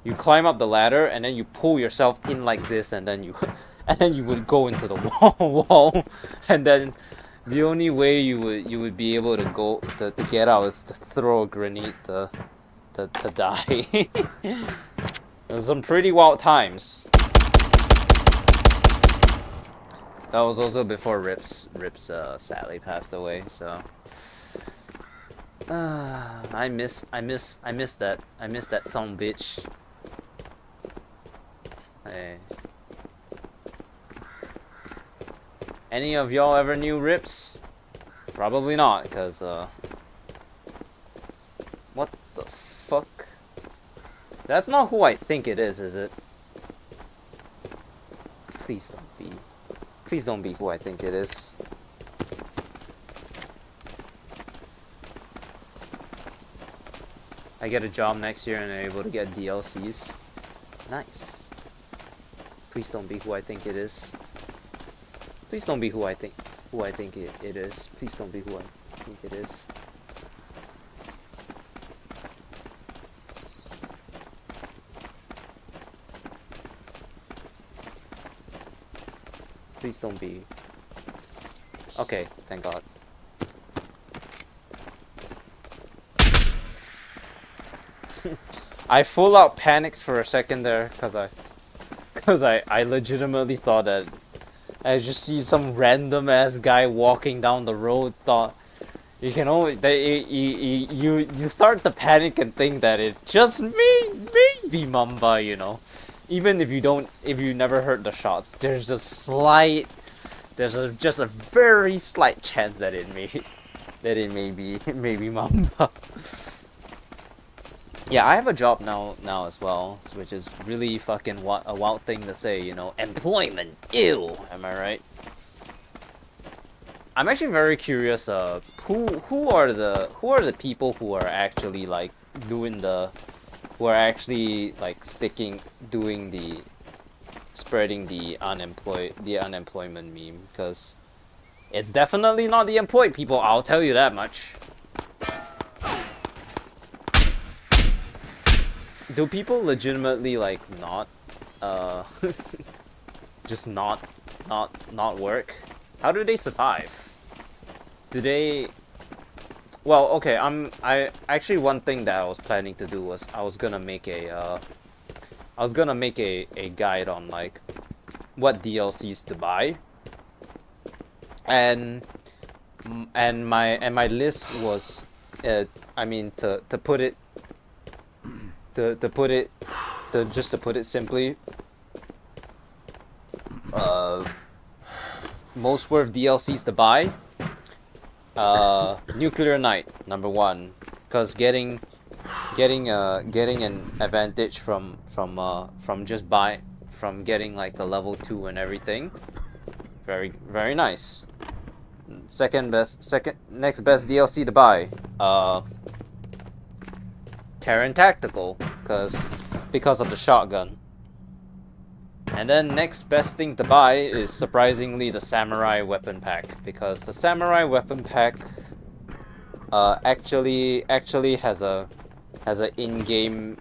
you climb up the ladder and then you pull yourself in like this, and then you would go into the wall, and then the only way you would be able to go to get out is to throw a grenade to die. There's some pretty wild times. That was also before Rips sadly passed away, so I miss that son bitch. Hey. Any of y'all ever knew Rips? Probably not, cause what the fuck? That's not who I think it is it? Please don't be. Please don't be who I think it is. I get a job next year and I'm able to get DLCs. Nice. Please don't be who I think it is. Please don't be who I think it is. Please don't be who I think it is. Please don't be. Okay, thank God. I full out panicked for a second there, cause I legitimately thought that I just see some random ass guy walking down the road. Thought you can only you start to panic and think that it's just maybe Mamba, you know. Even if you never heard the shots, there's just a very slight chance that it may be Mamba. Yeah, I have a job now as well, which is really fucking a wild thing to say, you know. Employment, ew. Am I right? I'm actually very curious. Who are the people who are actually like doing the who are actually like spreading the unemployment meme, because it's definitely not the employed people, I'll tell you that much. Do people legitimately like not just not work? How do they survive? Do they... Well, okay, I actually, one thing that I was planning to do was I was gonna make a guide on like what DLCs to buy, and my list was I mean, to put it simply, most worth DLCs to buy. Nuclear Knight, number 1, because getting an advantage from getting like the level 2 and everything, very nice. Next best DLC to buy, Terran Tactical, because of the shotgun. And then next best thing to buy is surprisingly the Samurai Weapon Pack, because the Samurai Weapon Pack actually has a in-game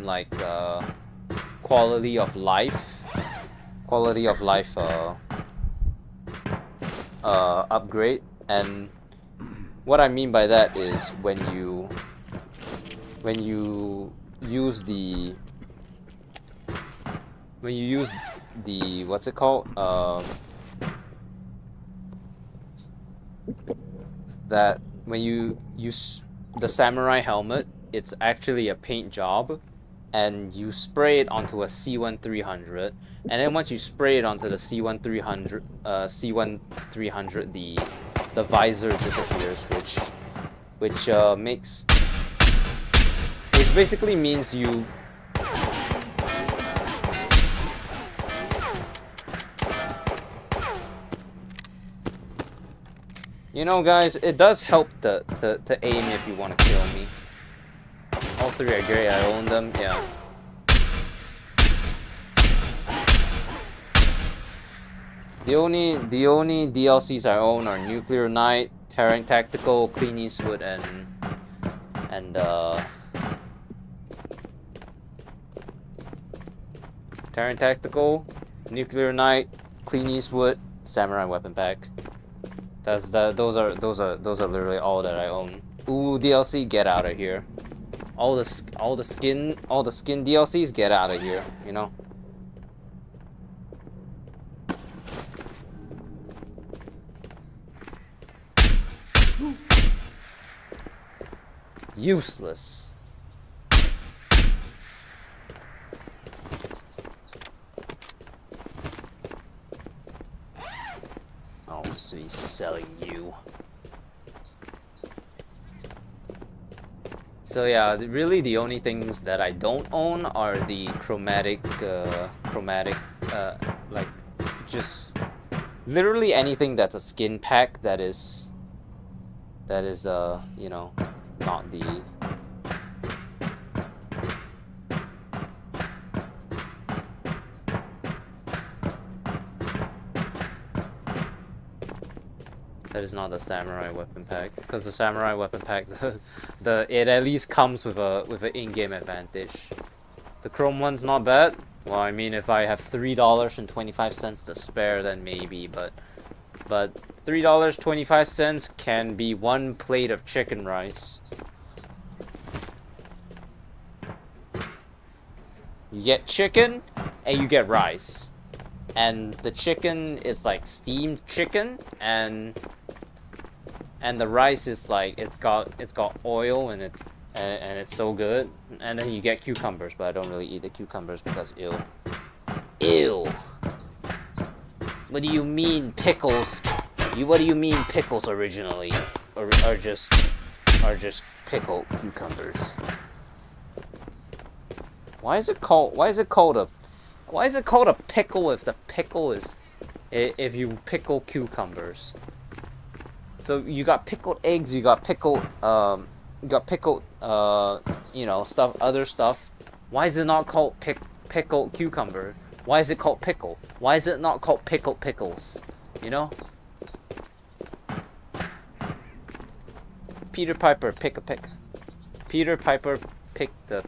like quality of life upgrade. And what I mean by that is when you use the what's it called, that when you use the samurai helmet, it's actually a paint job, and you spray it onto a C1300, and then once you spray it onto the C1300, the visor disappears, which basically means you... You know, guys, it does help to aim if you want to kill me. All 3 are great, I own them, yeah. The only DLCs I own are Nuclear Knight, Terran Tactical, Clean Eastwood, and Terran Tactical, Nuclear Knight, Clean Eastwood, Samurai Weapon Pack. Those are literally all that I own. Ooh, DLC, get out of here. All the skin DLCs, get out of here, you know? Useless. Oh, so he's selling you. So yeah, really the only things that I don't own are the chromatic, like, just literally anything that's a skin pack that is, you know, not the... That is not the Samurai Weapon Pack, because the Samurai Weapon Pack, it at least comes with an in-game advantage. The Chrome one's not bad. Well, I mean, if I have $3.25 to spare, then maybe, but $3.25 can be 1 plate of chicken rice. You get chicken and you get rice, and the chicken is like steamed chicken, and the rice is like it's got oil in it, and it's so good. And then you get cucumbers, but I don't really eat the cucumbers because ew. What do you mean pickles? What do you mean pickles originally, or just pickled cucumbers? Why is it called a pickle if the pickle is if you pickle cucumbers? So you got pickled eggs, you got pickled you know, other stuff, why is it not called pickled cucumber? Why is it called pickle? Why is it not called pickled pickles? You know? Peter Piper, pick a pick. Peter Piper, pick the...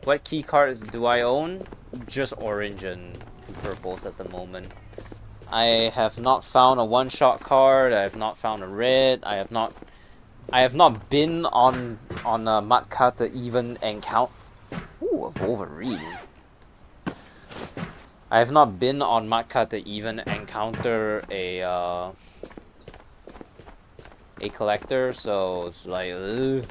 What key cards do I own? Just orange and purples at the moment. I have not found a one-shot card. I have not found a red. I have not been on a Matka to even encounter. Ooh, a Wolverine. I have not been on Matka to even encounter a collector, so it's like, ugh.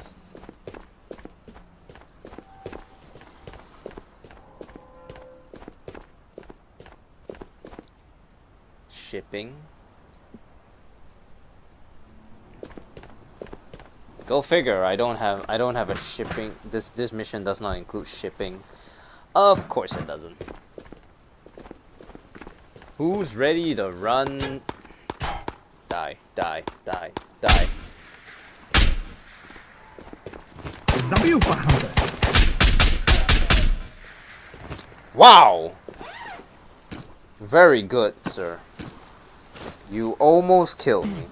Shipping. Go figure. I don't have a shipping. This mission does not include shipping. Of course it doesn't. Who's ready to run? Die, die, die, die. Zabił pachantę. Wow! Very good, sir. You almost killed me.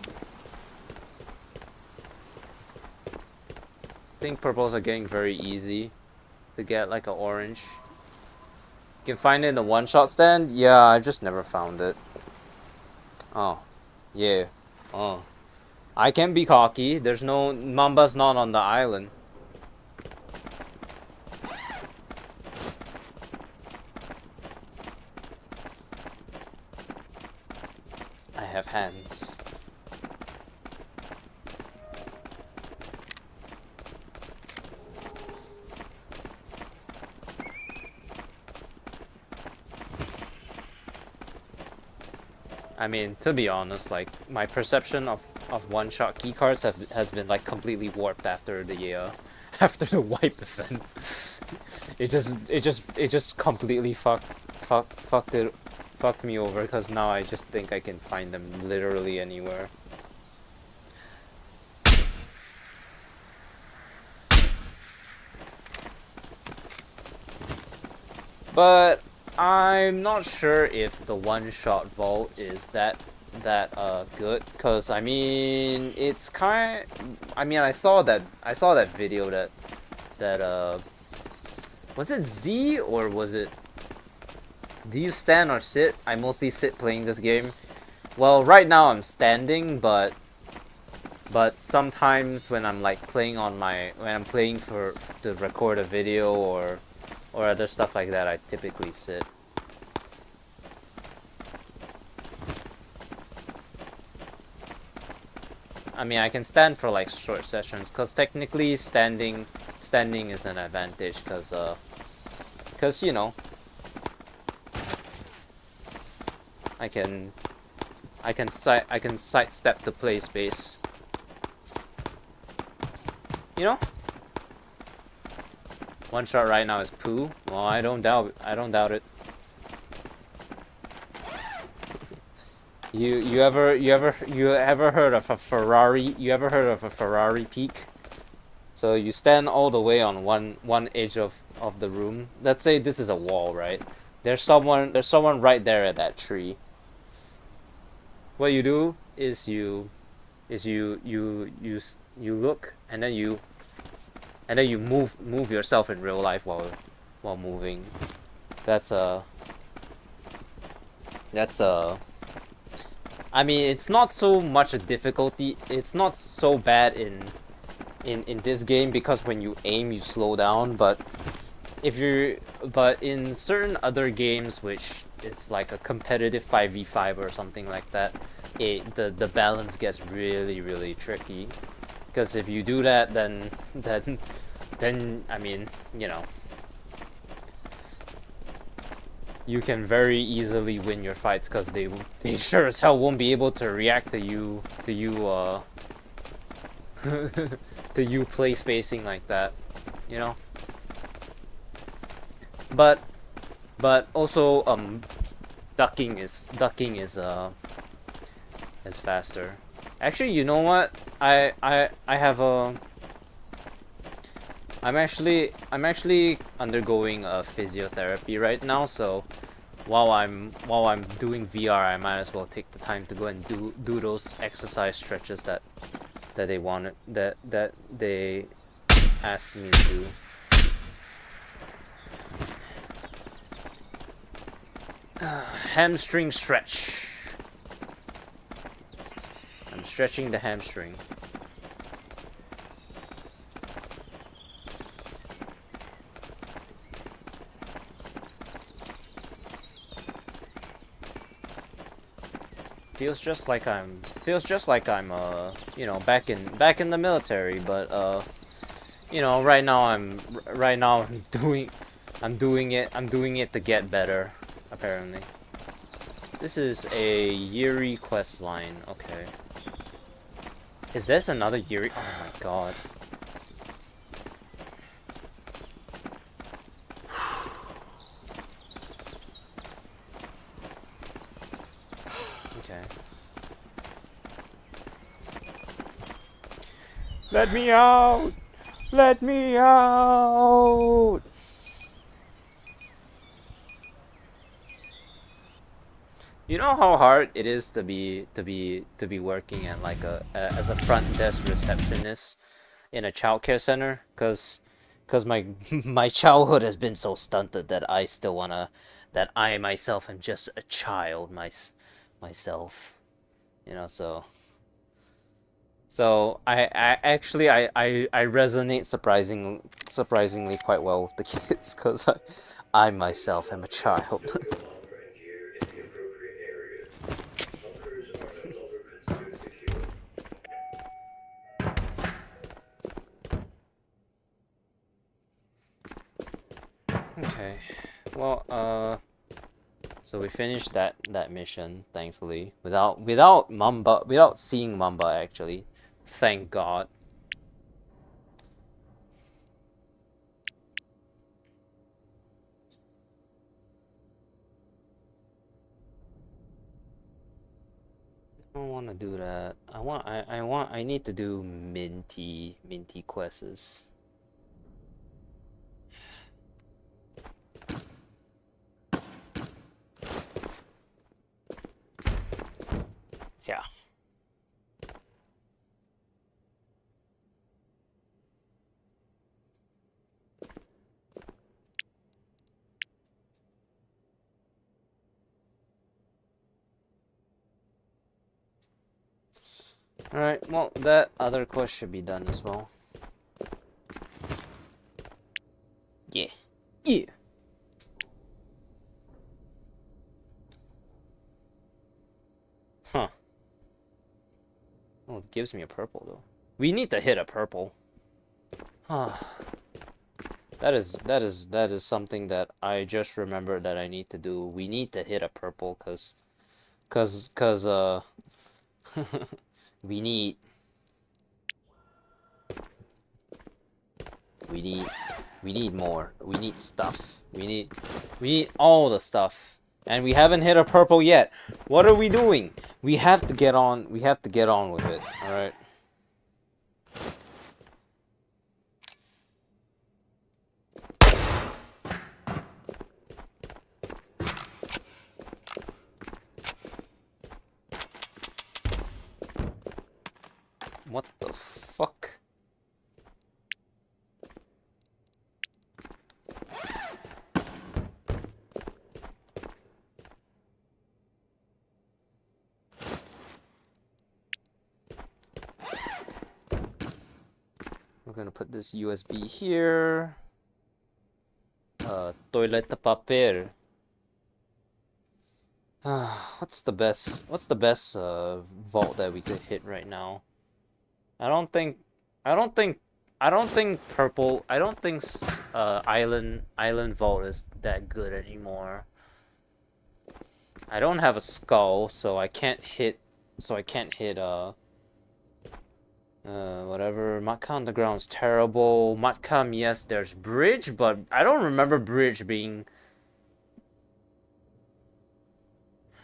I think purples are getting very easy to get, like an orange. You can find it in the one-shot stand? Yeah, I just never found it. Oh. Yeah. Oh. I can be cocky. There's no... Mamba's not on the island. I have hands. I mean, to be honest, like, my perception of one-shot keycards has been like completely warped after the after the wipe event. it just completely fucked me over, because now I just think I can find them literally anywhere. But I'm not sure if the one-shot vault is that good, cause I mean it's I saw that video that was it Z or was it, do you stand or sit? I mostly sit playing this game. Well, right now I'm standing, but sometimes when I'm like playing when I'm playing to record a video or other stuff like that, I typically sit. I mean, I can stand for like short sessions, cause technically standing is an advantage, cause you know, I can sidestep the play space. You know? One shot right now is poo. Well, I don't doubt it. You ever heard of a Ferrari? You ever heard of a Ferrari peak? So you stand all the way on one edge of the room. Let's say this is a wall, right? There's someone right there at that tree. What you do is you look, and then you move yourself in real life while moving. That's I mean, it's not so much a difficulty. It's not so bad in this game, because when you aim you slow down, but in certain other games, which it's like a competitive 5v5 or something like that, the balance gets really tricky. Because if you do that, then I mean, you know, you can very easily win your fights, because they sure as hell won't be able to react to you to you play spacing like that, you know. But also ducking is faster. Actually, you know what? I have a I'm actually undergoing a physiotherapy right now, so while I'm doing VR, I might as well take the time to go and do those exercise stretches that they wanted that they asked me to do. Hamstring stretch. I'm stretching the hamstring. Feels just like I'm you know, back in the military, but you know, right now I'm doing it to get better, apparently. This is a Yuri quest line. Okay. Is this another Yuri? Oh my god. Okay. Let me out! Let me out! You know how hard it is to be working at like as a front desk receptionist in a childcare center, cause my my childhood has been so stunted that I still wanna that I myself am just a child myself, you know. So I actually I resonate surprisingly quite well with the kids, cause I myself am a child. Stow your armor and gear in the appropriate areas. Bunkers are no longer considered secure. Okay, well, so we finished that mission, thankfully, without seeing Mamba actually, thank God. I don't want to do that. I need to do minty quests. Yeah. Alright, well, that other quest should be done as well. Yeah. Yeah. Huh. Oh, it gives me a purple, though. We need to hit a purple. That is something that I just remembered that I need to do. We need to hit a purple, cause we need more. We need stuff. We need all the stuff. And we haven't hit a purple yet. What are we doing? We have to get on with it. All right. What the fuck? We're gonna put this USB here. Toilet paper. What's the best vault that we could hit right now? I don't think purple. I don't think island vault is that good anymore. I don't have a skull, so I can't hit. Whatever. Matka Underground's terrible. Matkam, yes, there's bridge, but I don't remember bridge being.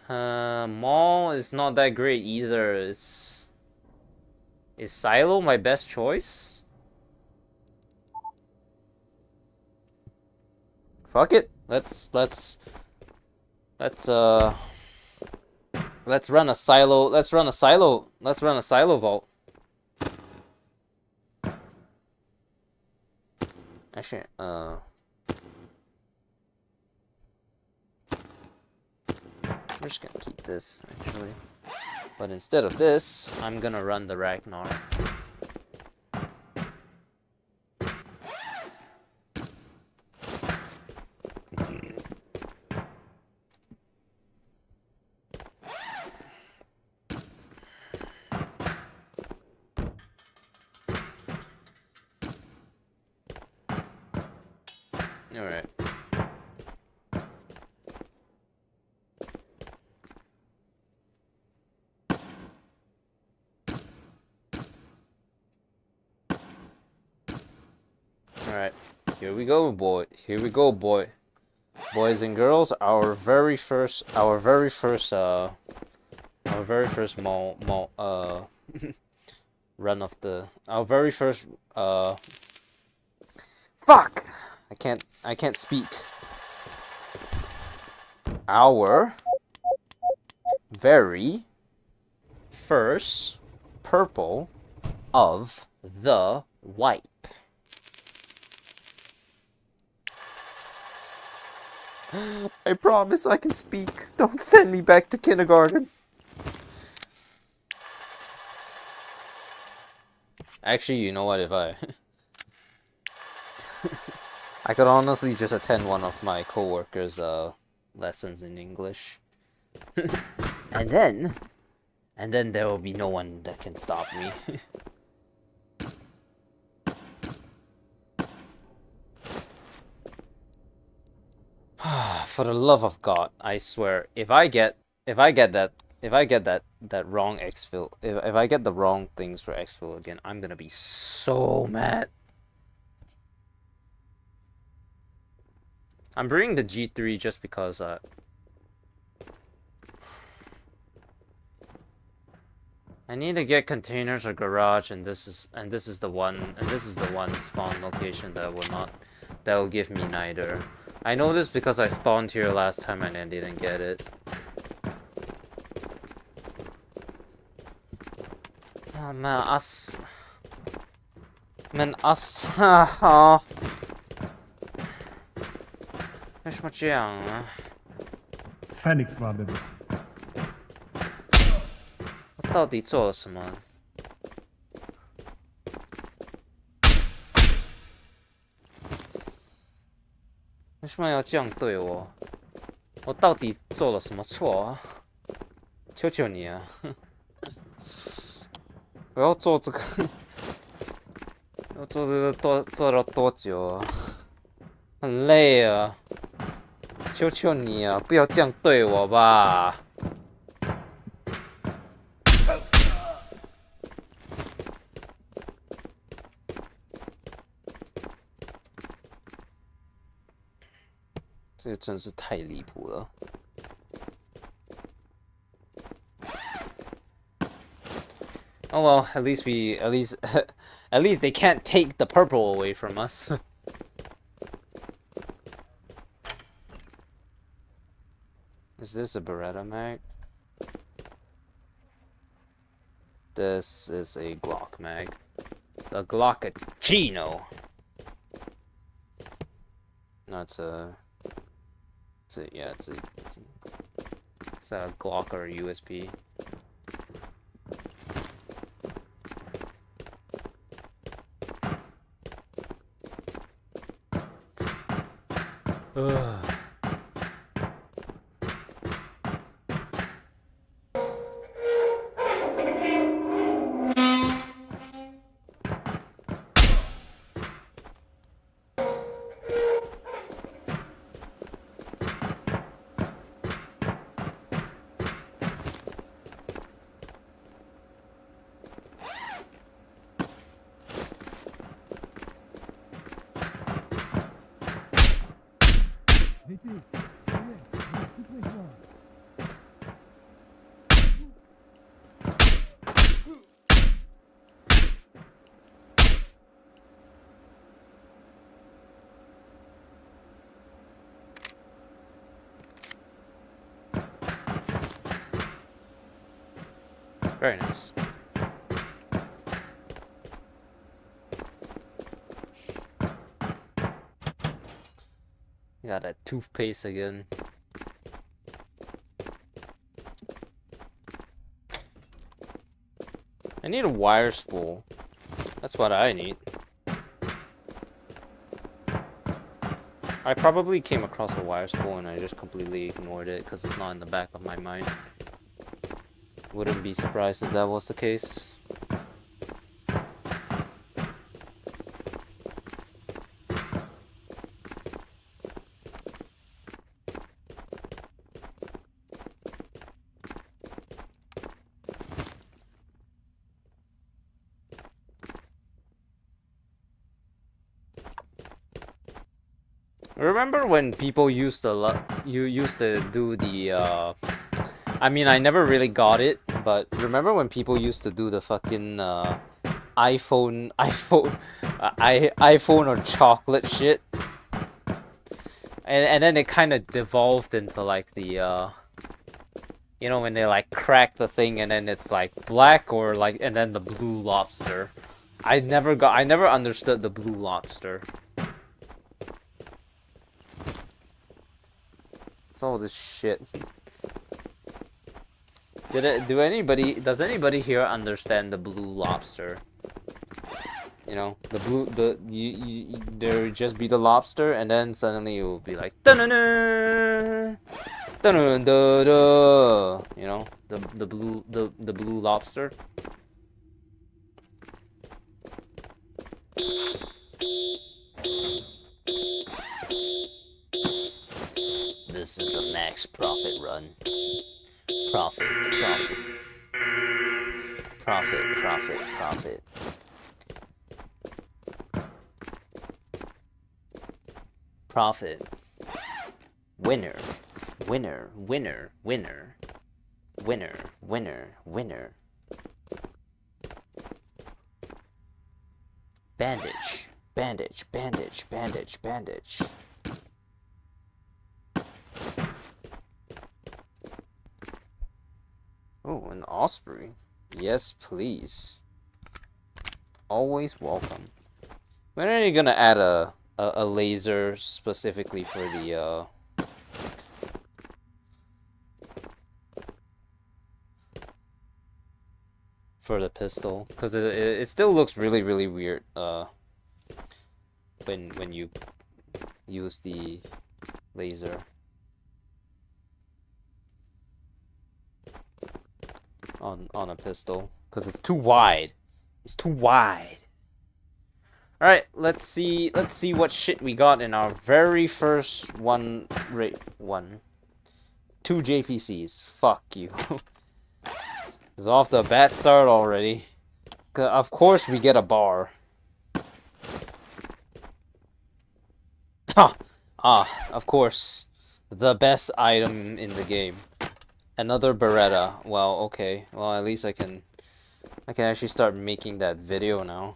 Mall is not that great either. Is Silo my best choice? Fuck it. Let's run a silo. Let's run a silo vault. Actually, I'm just gonna keep this actually. But instead of this, I'm gonna run the Ragnar. Alright. Alright. Here we go, boy. Here we go, boy. Boys and girls, our very first run of the our very first fuck! I can't speak. Our very first purple of the wipe. I promise I can speak. Don't send me back to kindergarten. Actually, you know what, if I I could honestly just attend one of my coworkers' lessons in English. and then there will be no one that can stop me. For the love of God, I swear, if I get that wrong exfil, if I get the wrong things for exfil again, I'm gonna be so mad. I'm bringing the G3 just because I need to get containers or garage, and this is the one spawn location that will give me neither. I know this because I spawned here last time and I didn't get it. Oh man,为什么这样啊？ Phoenix 吧，对不对？我到底做了什么？为什么要这样对我？我到底做了什么错啊？求求你啊！我要做这个，要做这个做了多久啊？很累啊！求求你啊，不要这样对我吧！这个真是太离谱了。Oh well, at least they can't take the purple away from us. Is this a Beretta mag? This is a Glock mag. The Glockachino. No, it's a Glock or a USP. Ugh. Very nice. Got that toothpaste again. I need a wire spool. That's what I need. I probably came across a wire spool and I just completely ignored it because it's not in the back of my mind. Wouldn't be surprised if that was the case. Remember when people used to do the I mean, I never really got it, but remember when people used to do the fucking iPhone iPhone or chocolate shit? And then it kind of devolved into like the you know, when they like crack the thing and then it's like black or like and then the blue lobster. I never understood the blue lobster. It's all this shit. Does anybody here understand the blue lobster? You know, there would just be the lobster and then suddenly it will be like dun-dun-dun, dun-dun-dun-dun, you know, the blue lobster. This is a max profit run. Profit, profit. Profit, profit, profit. Profit. Winner. Winner, winner, winner. Winner, winner, winner. Bandage. Bandage, bandage, bandage, bandage. Oh, an osprey. Yes, please. Always welcome. When are you gonna add a laser specifically for the pistol? Because it still looks really weird when you use the laser on a pistol, because it's too wide. It's too wide. All right, let's see what shit we got in our very first one. 2 JPCs. Fuck you. It's off the bad start already. Of course we get a bar. Of course. The best item in the game. Another Beretta. Well, okay. Well, at least I can actually start making that video now.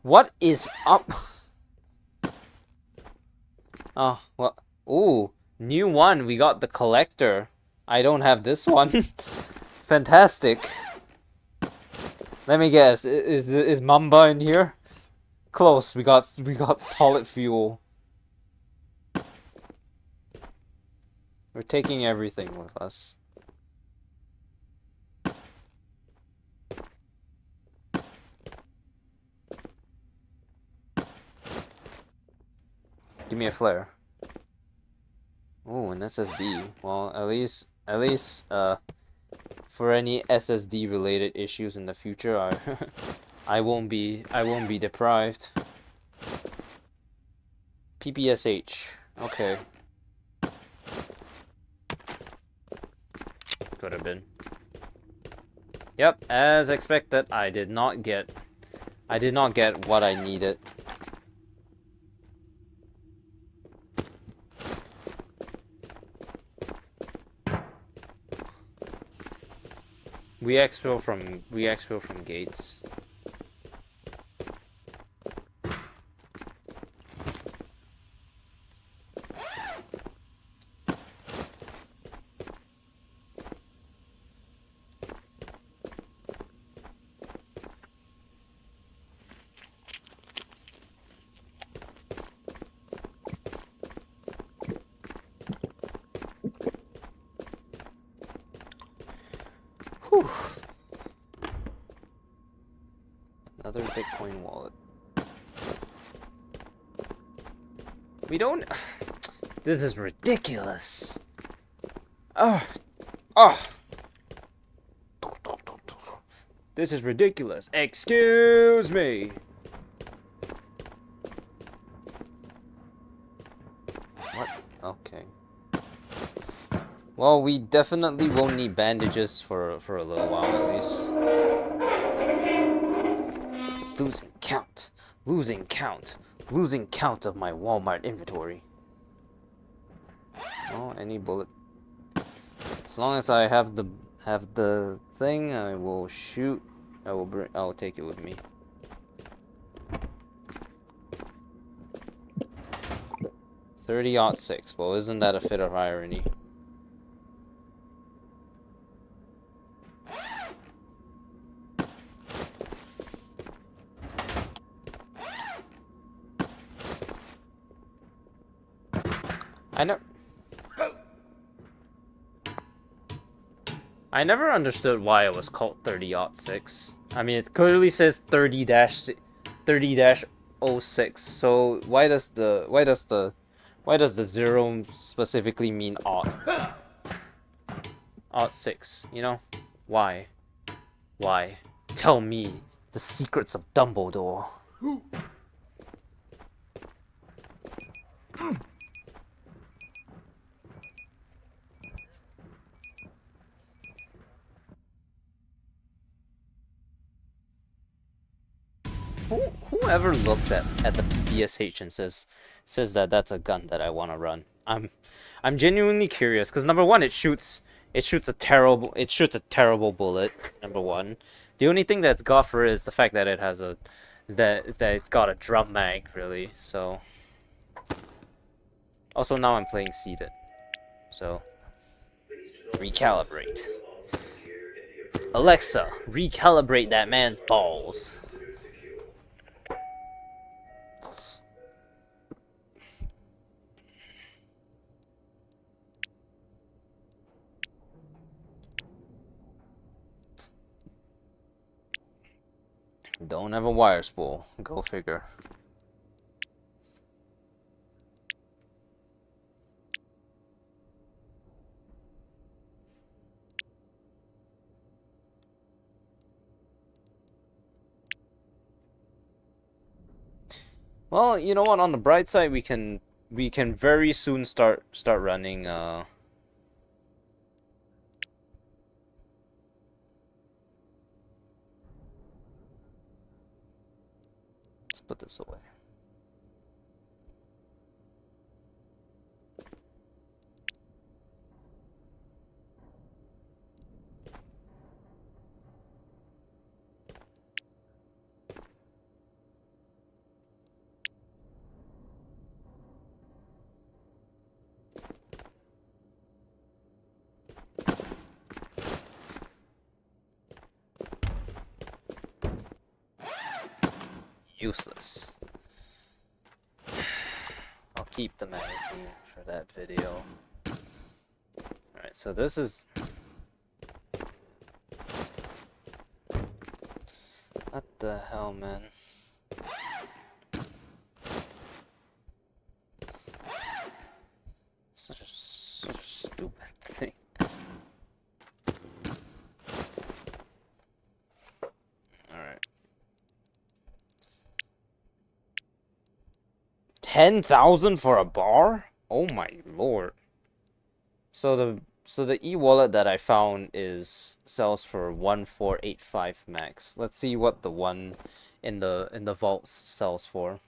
What is up? Oh, well. Ooh, new one. We got the collector. I don't have this one. Fantastic. Let me guess. Is Mamba in here? Close. We got solid fuel. We're taking everything with us. Give me a flare. Ooh, an SSD. Well, at least for any SSD related issues in the future, I won't be deprived. PPSH. Okay. Could have been. Yep, as expected, I did not get what I needed. We exfil from gates. Whew. Another Bitcoin wallet. We don't... This is ridiculous. Oh. Oh. This is ridiculous. Excuse me. What? Okay. Well, we definitely won't need bandages for a little while at least. Losing count. Losing count. Losing count of my Walmart inventory. Oh, any bullet. As long as I have the thing, I will shoot. I'll take it with me. .30-06. Well, isn't that a fit of irony? I never understood why it was called .30-06. I mean, it clearly says 30-06. So why does the zero specifically mean aught 6? You know, why? Why? Tell me the secrets of Dumbledore. Whoever looks at the PPSH and says that that's a gun that I want to run, I'm genuinely curious, because number one, it shoots a terrible bullet. Number one, the only thing that's got for it is the fact that it has is that it's got a drum mag, really. So also now I'm playing seated, so recalibrate. Alexa, recalibrate that man's balls. Don't have a wire spool. Go figure. Well, you know what? On the bright side, we can very soon start running. Let's put this away. Useless. I'll keep the magazine for that video. Alright, so this is... What the hell, man? Such a stupid thing. Alright. 10,000 for a bar? Oh my lord. So the e-wallet that I found sells for 1485 max. Let's see what the one in the vaults sells for.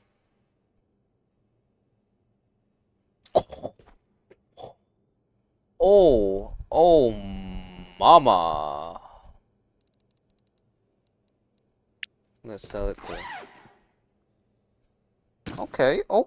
Oh mama. Let's sell it to... Okay. A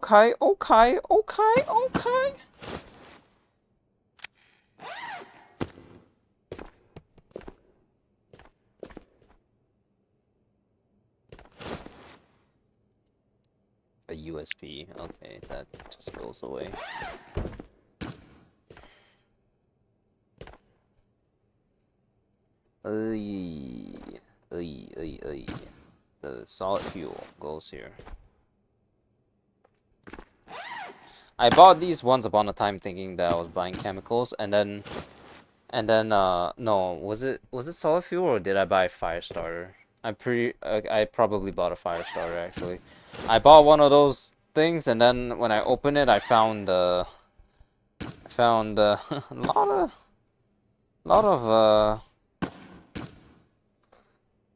USB. Okay, that just goes away. Ay, ay. The solid fuel goes here. I bought these once upon a time thinking that I was buying chemicals, and then no, was it solid fuel or did I buy a fire starter? I probably bought a fire starter actually. I bought one of those things, and then when I opened it, I found a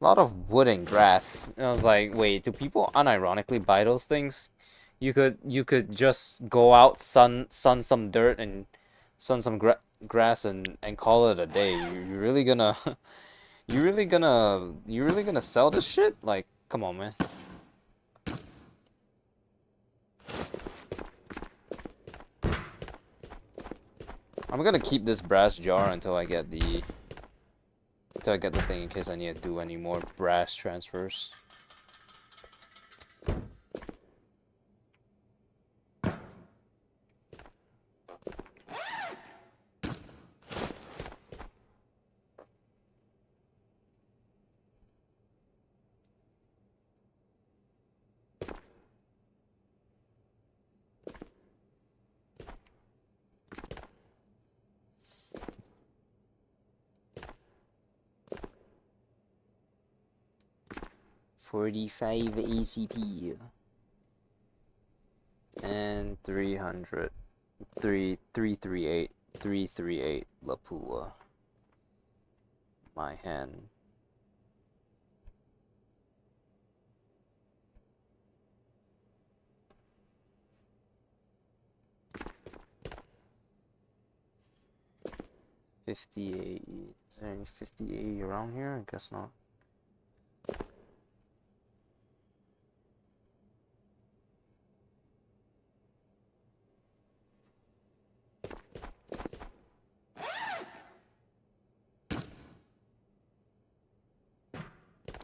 lot of wood and grass. And I was like, wait, do people unironically buy those things? You could just go out, sun some dirt and sun some grass and call it a day. You really gonna you really gonna sell this shit? Like, come on, man. I'm gonna keep this brass jar until I get the thing in case I need to do any more brass transfers. $45 ACP and 300 338 Lapua. My hand. $58. Is there any 58 around here? I guess not.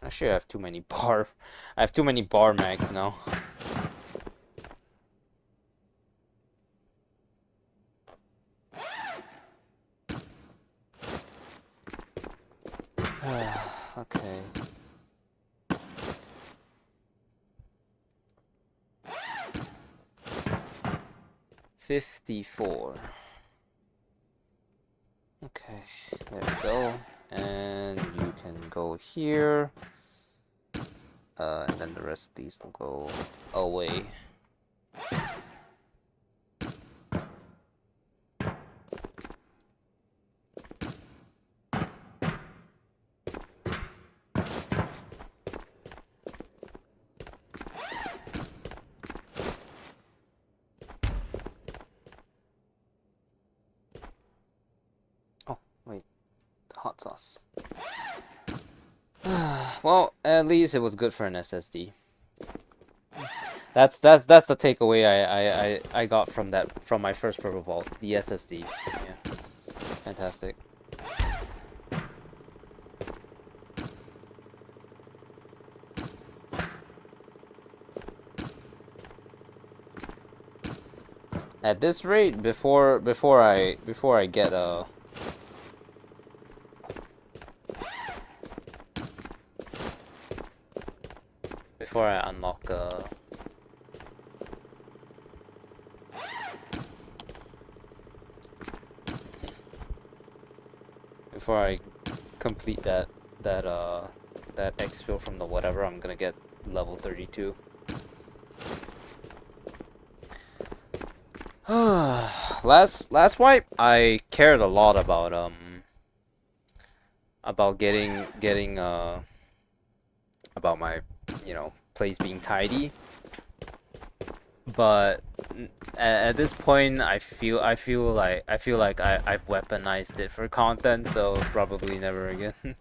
Actually, I have too many bar. I have too many bar mags now. Okay. $54. Okay, there we go. And you can go here. And then the rest of these will go away. Oh, wait. Hot sauce. Well, at least it was good for an SSD. That's the takeaway I got from my first Purple Vault, the SSD. Yeah, fantastic. At this rate, before I get a before I unlock before I complete that exfil from the whatever, I'm gonna get level 32. last wipe I cared a lot about getting about my, you know, place being tidy, but at this point I feel like I've weaponized it for content, so probably never again.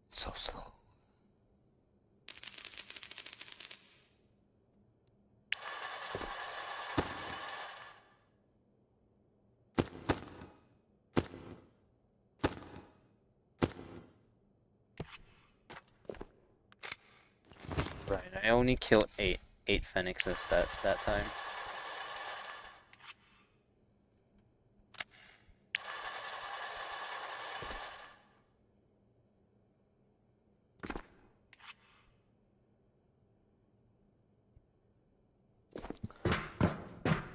So slow. I only killed eight phoenixes that time.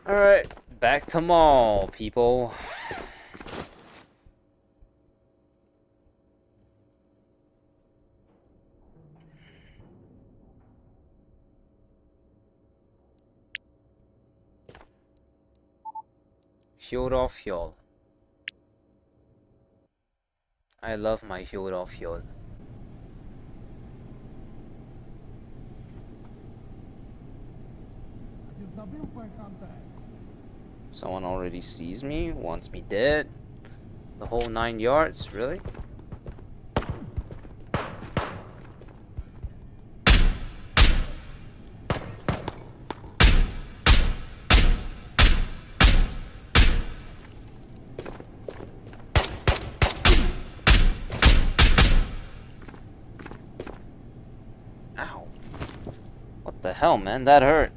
Alright, back to mall, people. Shield off heal. I love my shield off heal. Someone already sees me, wants me dead. The whole 9 yards, really? Ow. What the hell, man? That hurt.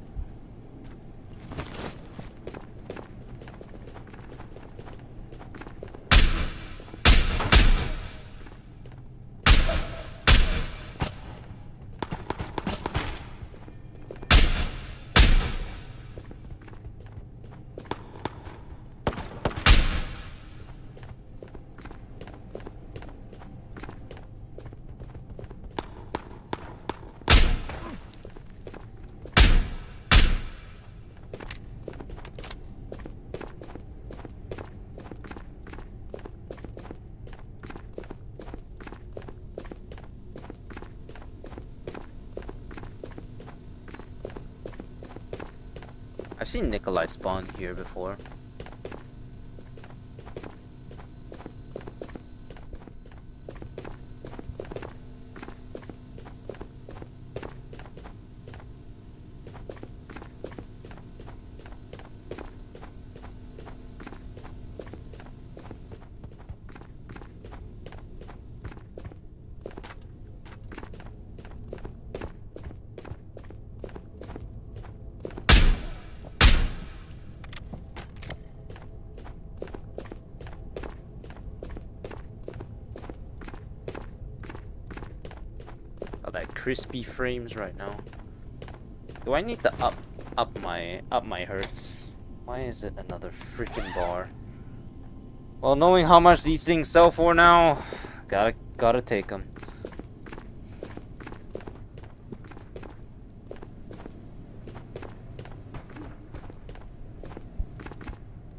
I've seen Nikolai spawn here before. Oh, that crispy frames right now. Do I need to up my hertz? Why is it another freaking bar? Well, knowing how much these things sell for now, gotta take them.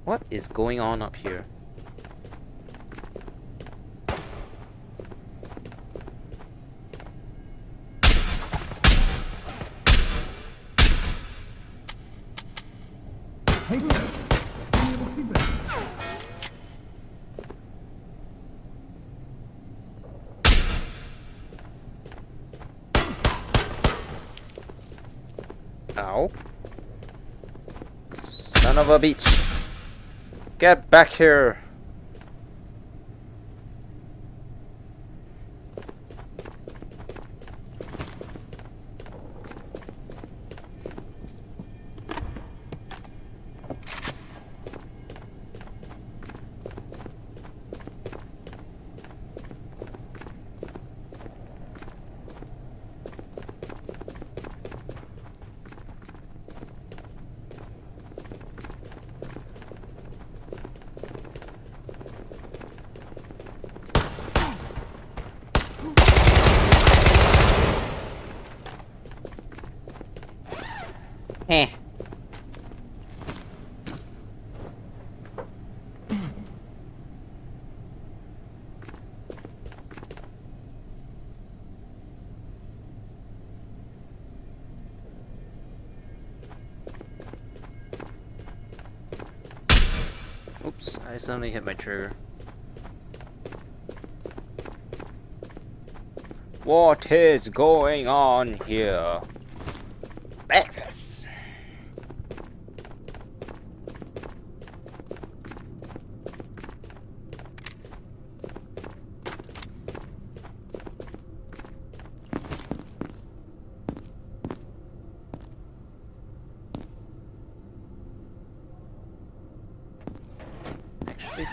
What is going on up here? Hey, look. Can you ever keep it? Ow. Son of a bitch. Get back here. Heh. Oops, I suddenly hit my trigger. What is going on here? Breakfast.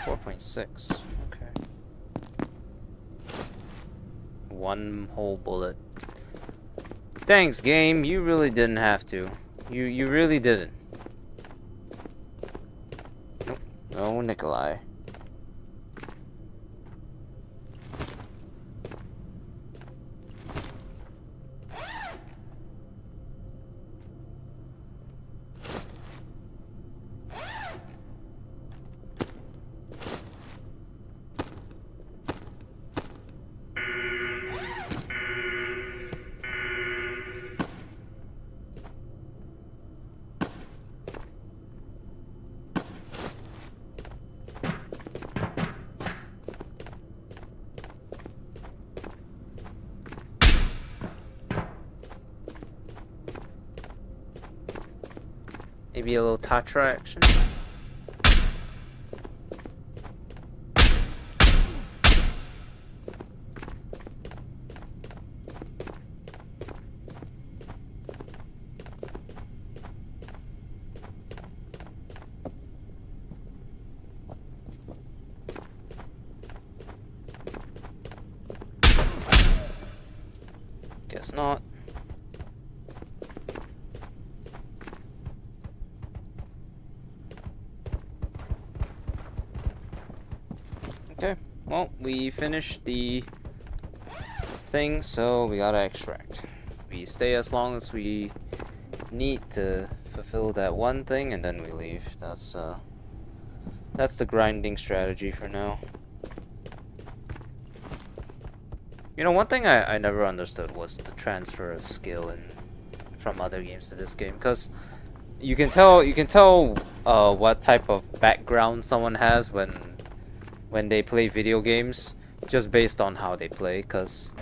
4.6. Okay. One whole bullet. Thanks, game. You really didn't have to. You really didn't. Nope. No, Nikolai. Maybe a little Tatra action. Guess not. Okay, well, we finished the thing, so we gotta extract. We stay as long as we need to fulfill that one thing, and then we leave. That's the grinding strategy for now. You know, one thing I never understood was the transfer of skill from other games to this game, because you can tell what type of background someone has when they play video games just based on how they play, because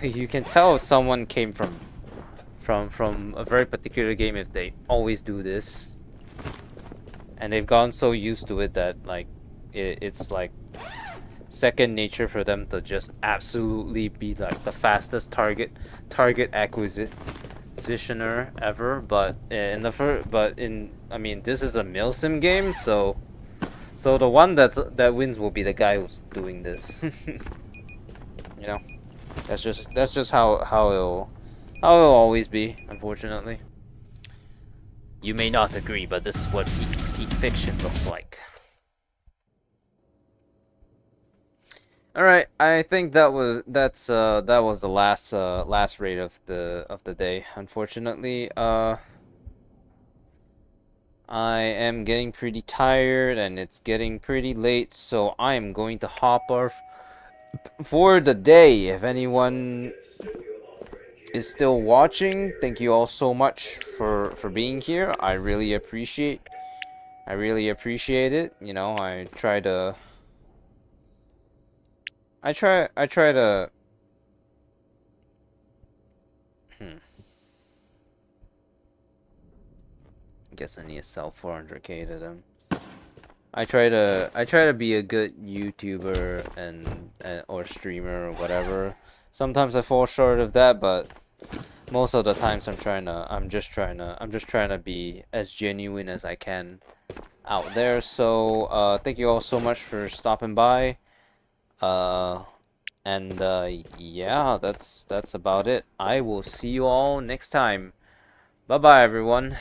you can tell if someone came from a very particular game if they always do this, and they've gotten so used to it that like it's like second nature for them to just absolutely be like the fastest target acquisitioner ever. But I mean, this is a milsim game, so the one that wins will be the guy who's doing this. You know, that's just how it'll always be, unfortunately. You may not agree, but this is what peak fiction looks like. All right, I think that was the last raid of the day. Unfortunately, I am getting pretty tired and it's getting pretty late, so I am going to hop off for the day. If anyone is still watching, thank you all so much for being here. I really appreciate it. You know, I try to guess I need to sell 400k to them. I try to be a good YouTuber and or streamer or whatever. Sometimes I fall short of that, but most of the times I'm just trying to be as genuine as I can out there. So thank you all so much for stopping by. Yeah, that's about it. I will see you all next time. Bye bye, everyone.